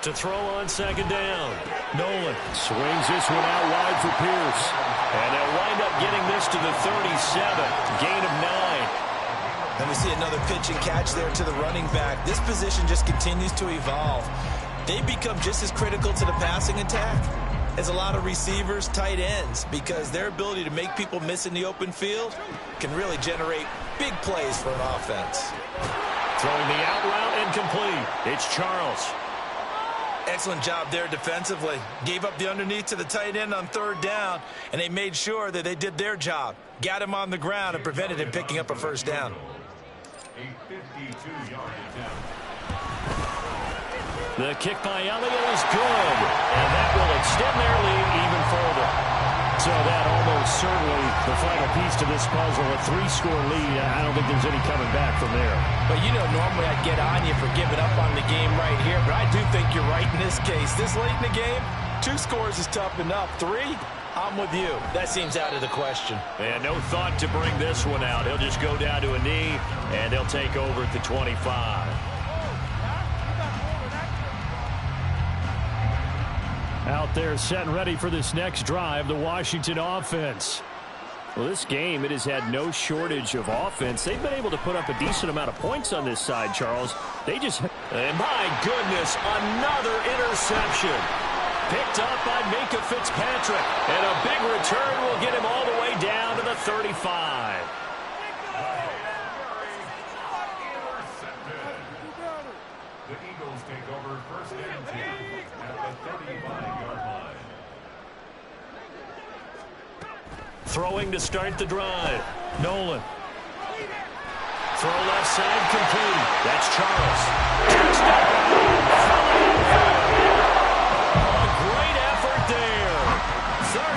To throw on second down. Nolan swings this one out wide for Pierce. And they'll wind up getting this to the 37. Gain of 9. And we see another pitch and catch there to the running back. This position just continues to evolve. They become just as critical to the passing attack as a lot of receivers, tight ends, because their ability to make people miss in the open field can really generate big plays for an offense. Throwing the out route incomplete. It's Charles. Excellent job there defensively. Gave up the underneath to the tight end on 3rd down, and they made sure that they did their job. Got him on the ground and prevented him picking up a first down. A 52-yard attempt. The kick by Elliott is good, and that will extend their lead even further. So that almost certainly the final piece to this puzzle, a 3-score lead. I don't think there's any coming back from there. But you know, normally I'd get on you for giving up on the game right here, but I do think you're right in this case. This late in the game, 2 scores is tough enough. 3, I'm with you. That seems out of the question. And no thought to bring this one out. He'll just go down to a knee, and they'll take over at the 25. Out there set and ready for this next drive, the Washington offense. Well, this game, it has had no shortage of offense. They've been able to put up a decent amount of points on this side, Charles. They just... And my goodness, another interception. Picked up by Minka Fitzpatrick. And a big return will get him all the way down to the 35. The Eagles take over 1st and 10 at the 35-yard line. Throwing to start the drive. Nolan. Throw left side complete. That's Charles. A great effort there.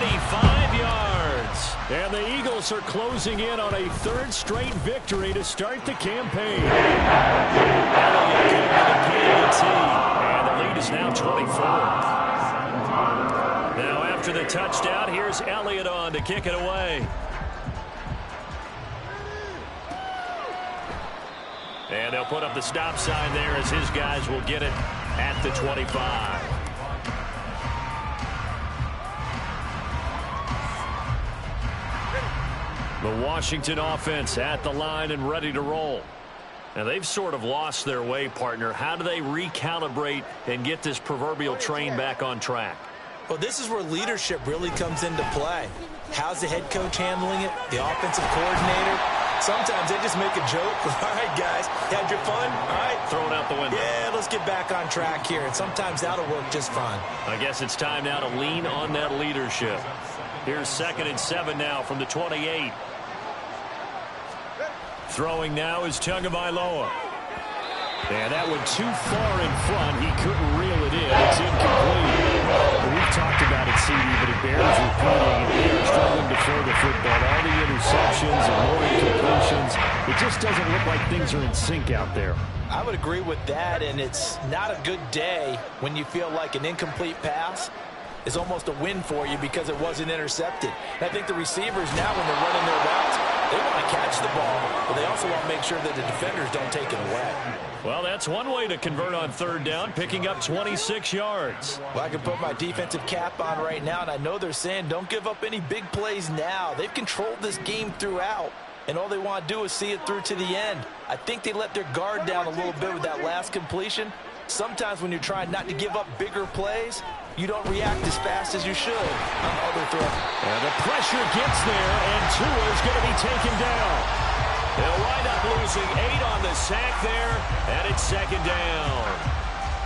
35 yards. And the Eagles are closing in on a third straight victory to start the campaign. And the lead is now 24. Now after the touchdown, here's Elliott on to kick it away. And they'll put up the stop sign there as his guys will get it at the 25. The Washington offense at the line and ready to roll. Now they've sort of lost their way, partner. How do they recalibrate and get this proverbial train back on track? Well, this is where leadership really comes into play. How's the head coach handling it? The offensive coordinator? Sometimes they just make a joke. All right, guys, had your fun? All right. Throw it out the window. Yeah, let's get back on track here. And sometimes that'll work just fine. I guess it's time now to lean on that leadership. Here's 2nd and 7 now from the 28. Throwing now is Tagovailoa. And that one too far in front. He couldn't reel it in. It's incomplete. We've talked about it, CD, but it bears repeating. And they are struggling to throw the football. All the interceptions and more incompletions. It just doesn't look like things are in sync out there. I would agree with that, and it's not a good day when you feel like an incomplete pass is almost a win for you because it wasn't intercepted. And I think the receivers now, when they're running their routes, they want to catch the ball, but they also want to make sure that the defenders don't take it away. Well, that's one way to convert on 3rd down, picking up 26 yards. Well, I can put my defensive cap on right now, and I know they're saying don't give up any big plays now. They've controlled this game throughout, and all they want to do is see it through to the end. I think they let their guard down a little bit with that last completion. Sometimes when you're trying not to give up bigger plays, you don't react as fast as you should on other throws. And the pressure gets there, and Tua is going to be taken down. They'll wind up losing 8 on the sack there, and it's 2nd down.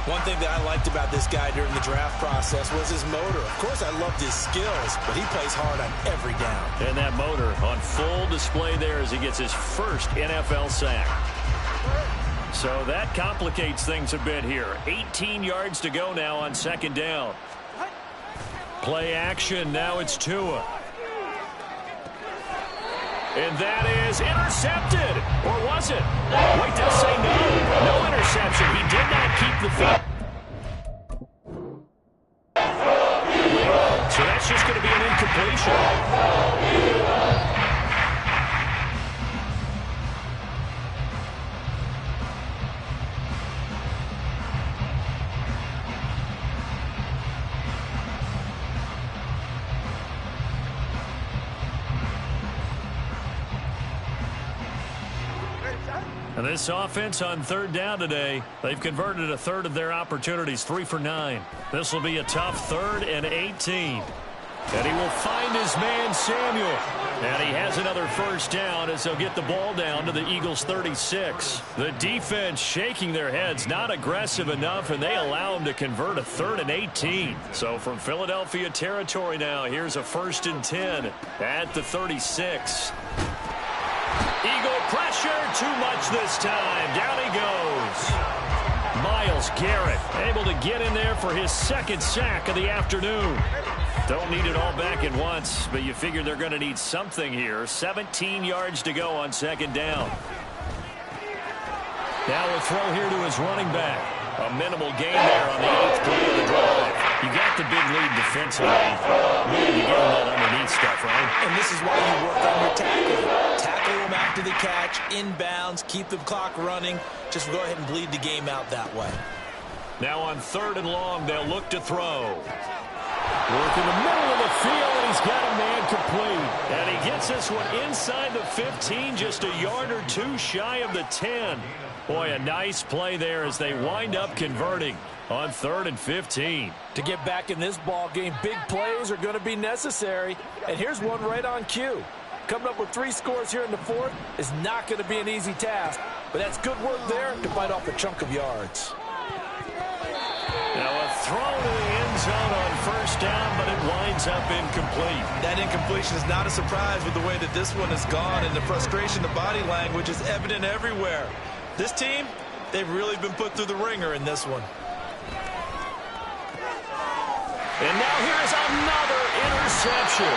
One thing that I liked about this guy during the draft process was his motor. Of course, I loved his skills, but he plays hard on every down. And that motor on full display there as he gets his first NFL sack. So that complicates things a bit here. 18 yards to go now on 2nd down. Play action. Now it's Tua. And that is intercepted. Or was it? Wait, they'll say no. No interception. He did not keep the feet. So that's just going to be an incompletion. And this offense on 3rd down today, they've converted a third of their opportunities, 3 for 9. This will be a tough 3rd and 18. And he will find his man, Samuel. And he has another 1st down as they'll get the ball down to the Eagles' 36. The defense shaking their heads, not aggressive enough, and they allow him to convert a 3rd and 18. So from Philadelphia territory now, here's a 1st and 10 at the 36. Eagle pressure, too much this time. Down he goes. Myles Garrett able to get in there for his 2nd sack of the afternoon. Don't need it all back at once, but you figure they're going to need something here. 17 yards to go on 2nd down. Now a throw here to his running back. A minimal gain there on the 8th play of the drive. You got the big lead defensively. Really, you get that underneath stuff, right? And this is why you work on your tackling. Tackle them after the catch, inbounds, keep the clock running. Just go ahead and bleed the game out that way. Now on 3rd and long, they'll look to throw. Work in the middle of the field, and he's got a man complete. And he gets this one inside the 15, just a yard or 2 shy of the 10. Boy, a nice play there as they wind up converting on 3rd and 15. To get back in this ball game, big plays are going to be necessary. And here's one right on cue. Coming up with 3 scores here in the 4th is not going to be an easy task, but that's good work there to bite off a chunk of yards. Now a throw to the end zone on first down, but it winds up incomplete. That incompletion is not a surprise with the way that this one has gone, and the frustration, the body language is evident everywhere. This team, they've really been put through the ringer in this one. And now here's another interception.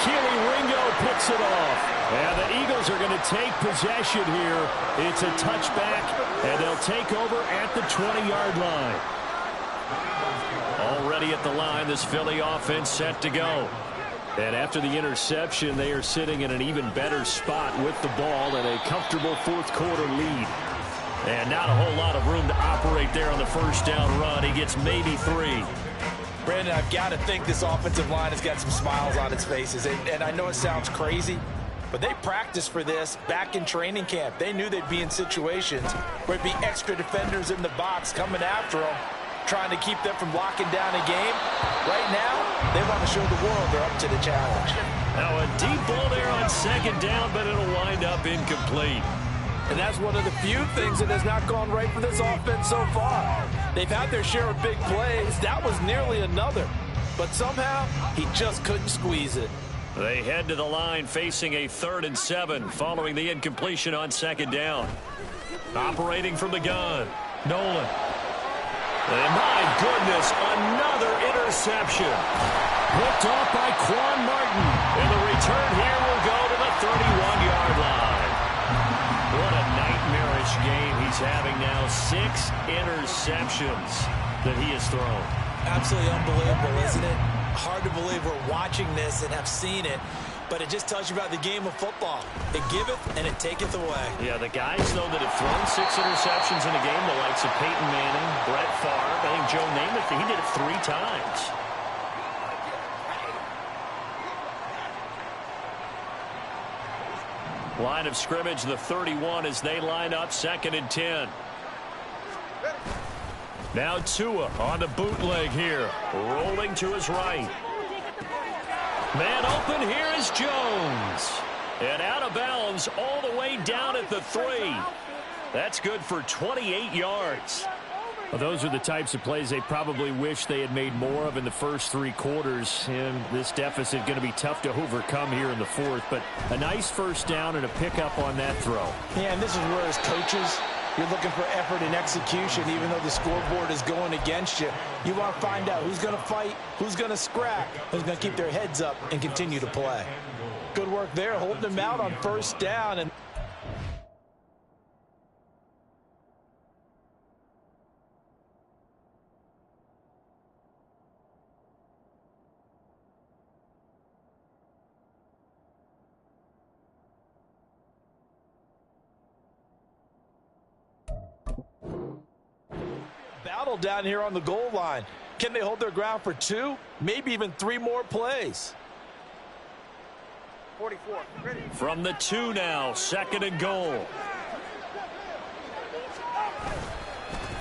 Keely Ringo picks it off. And the Eagles are going to take possession here. It's a touchback, and they'll take over at the 20-yard line. Already at the line, this Philly offense set to go. And after the interception, they are sitting in an even better spot with the ball and a comfortable fourth-quarter lead. And not a whole lot of room to operate there on the first down run. He gets maybe 3. Brandon, I've got to think this offensive line has got some smiles on its faces. And I know it sounds crazy, but they practiced for this back in training camp. They knew they'd be in situations where it'd be extra defenders in the box coming after them, trying to keep them from locking down a game. Right now, they want to show the world they're up to the challenge. Now a deep ball there on second down, but it'll wind up incomplete. And that's one of the few things that has not gone right for this offense so far. They've had their share of big plays. That was nearly another. But somehow, he just couldn't squeeze it. They head to the line facing a 3rd and 7 following the incompletion on second down. Operating from the gun, Nolan. And my goodness, another interception. Picked off by Quan Martin. And the return here will go to the 31-yard line. What a nightmarish game he's having now. 6 interceptions that he has thrown. Absolutely unbelievable, isn't it? Hard to believe we're watching this and have seen it, but it just tells you about the game of football. It giveth and it taketh away. Yeah, the guys, though, that have thrown 6 interceptions in a game, the likes of Peyton Manning, Brett Favre, I think Joe Namath, he did it 3 times. Line of scrimmage, the 31, as they line up 2nd and 10. Now Tua on the bootleg here, rolling to his right. Man open, here is Jones. And out of bounds all the way down at the 3. That's good for 28 yards. Well, those are the types of plays they probably wish they had made more of in the first 3 quarters. And this deficit going to be tough to overcome here in the 4th. But a nice first down and a pickup on that throw. Yeah, and this is where as coaches, you're looking for effort and execution, even though the scoreboard is going against you. You want to find out who's going to fight, who's going to scrap, who's going to keep their heads up and continue to play. Good work there, holding them out on first down. And battle down here on the goal line. Can they hold their ground for 2, maybe even 3 more plays? 44. Ready. From the 2 now, 2nd and goal.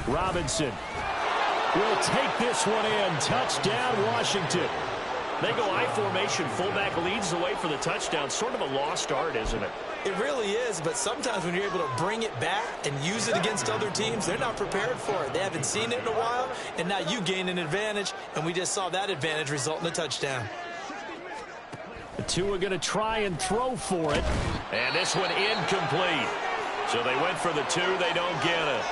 Robinson will take this one in. Touchdown, Washington. They go I formation. Fullback leads the way for the touchdown. Sort of a lost art, isn't it? It really is, but sometimes when you're able to bring it back and use it against other teams, they're not prepared for it. They haven't seen it in a while, and now you gain an advantage, and we just saw that advantage result in a touchdown. The 2 are going to try and throw for it. And this one incomplete. So they went for the 2. They don't get it.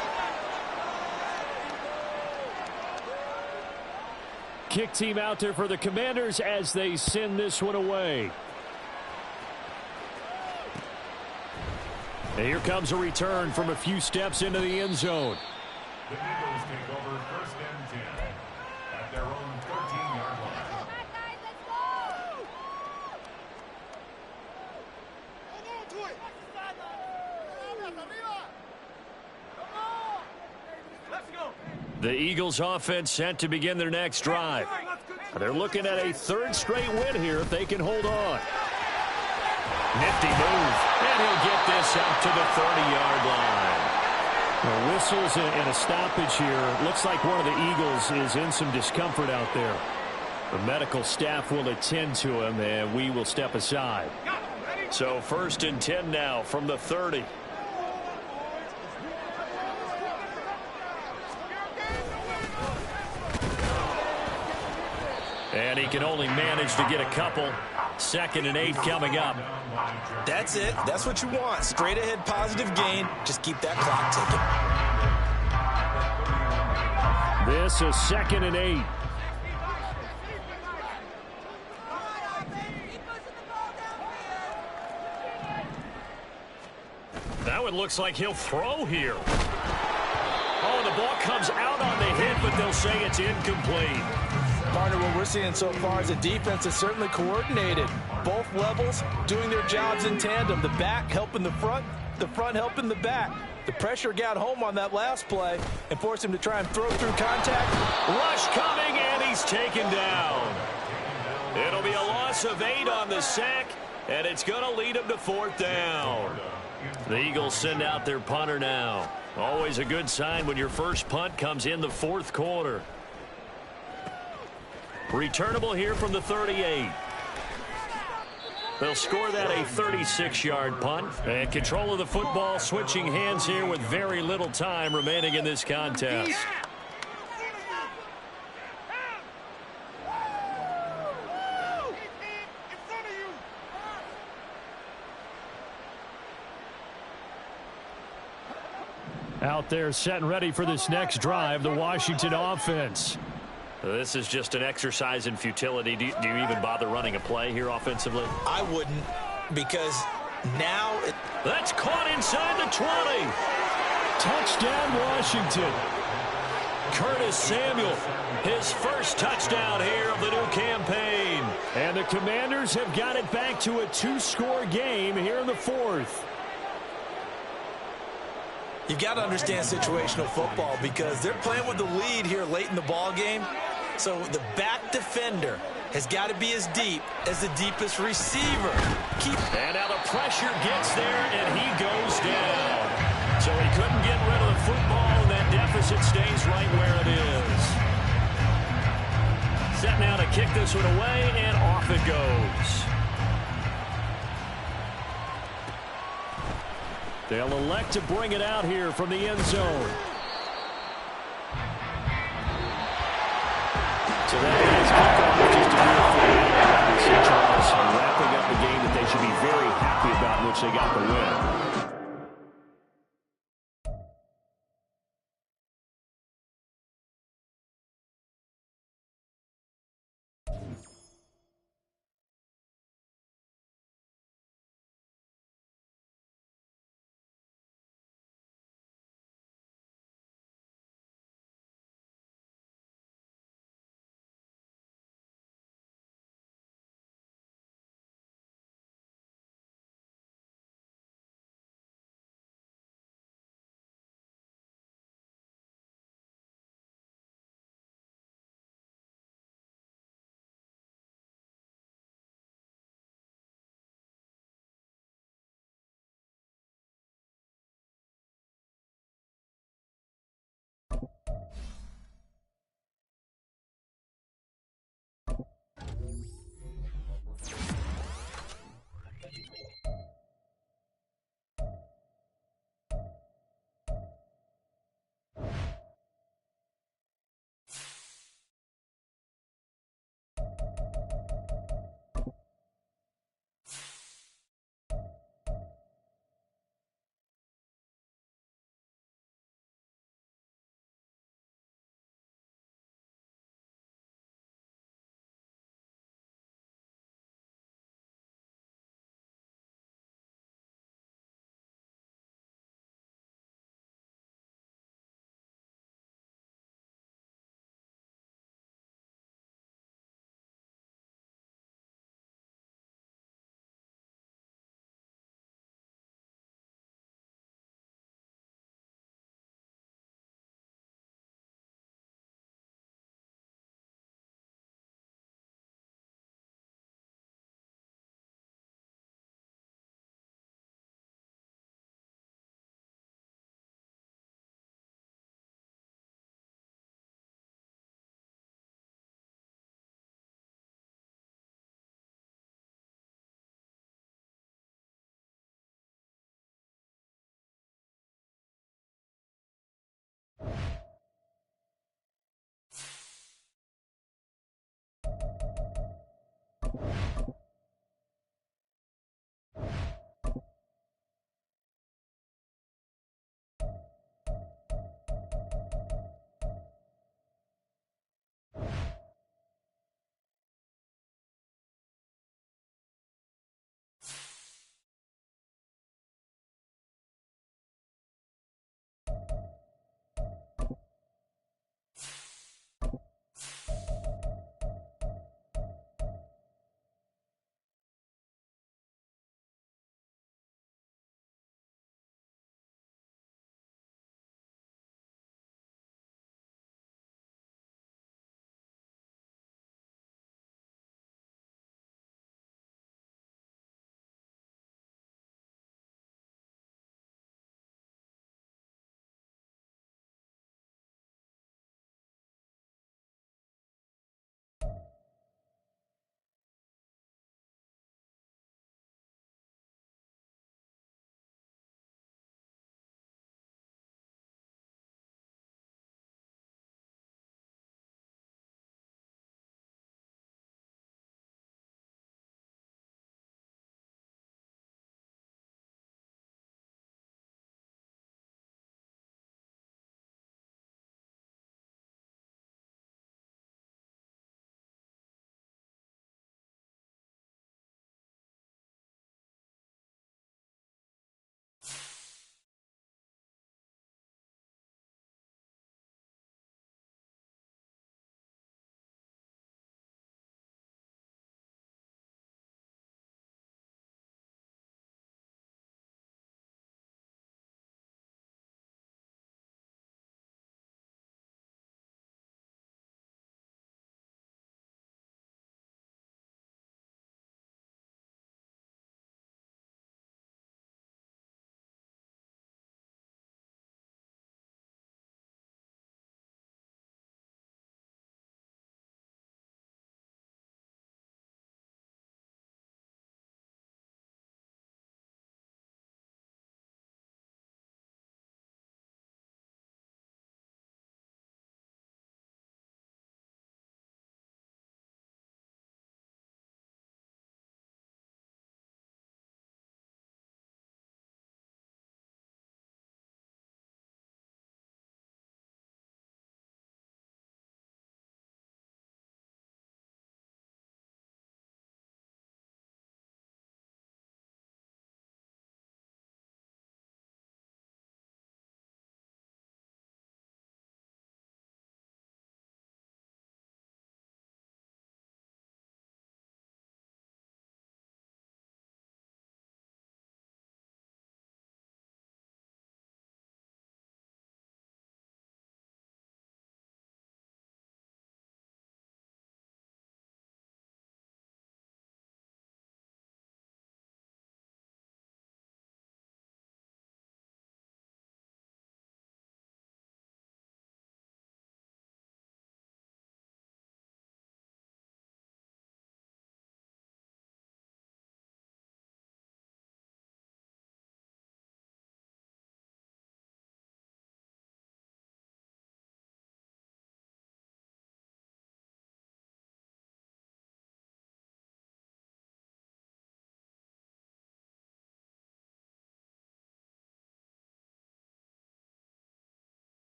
Kick team out there for the Commanders as they send this one away. And here comes a return from a few steps into the end zone. The Eagles take over 1st and 10 at their own 13-yard line. The Eagles offense set to begin their next drive. They're looking at a 3rd straight win here if they can hold on. Nifty move, and he'll get this up to the 30-yard line. Well, whistles and a stoppage here. Looks like one of the Eagles is in some discomfort out there. The medical staff will attend to him, and we will step aside. So 1st and 10 now from the 30. And he can only manage to get a couple. 2nd and 8 coming up. That's it. That's what you want. Straight ahead positive gain. Just keep that clock ticking. This is 2nd and 8. That one looks like he'll throw here. Oh, the ball comes out on the hit, but they'll say it's incomplete. Partner, what we're seeing so far is the defense is certainly coordinated. Both levels doing their jobs in tandem. The back helping the front helping the back. The pressure got home on that last play and forced him to try and throw through contact. Rush coming, and he's taken down. It'll be a loss of 8 on the sack, and it's going to lead him to 4th down. The Eagles send out their punter now. Always a good sign when your first punt comes in the 4th quarter. Returnable here from the 38. They'll score that a 36-yard punt. And control of the football switching hands here with very little time remaining in this contest. Out there set and ready for this next drive, the Washington offense. This is just an exercise in futility. Do you even bother running a play here offensively? I wouldn't, because now that's caught inside the 20. Touchdown, Washington. Curtis Samuel, his first touchdown here of the new campaign. And the Commanders have got it back to a 2-score game here in the 4th. You've got to understand situational football because they're playing with the lead here late in the ball game. So the back defender has got to be as deep as the deepest receiver. And now the pressure gets there, and he goes down. So he couldn't get rid of the football, and that deficit stays right where it is. Set now to kick this one away, and off it goes. They'll elect to bring it out here from the end zone. So that is kickoff just a beautiful Charles, wrapping up a game that they should be very happy about, in which they got the win.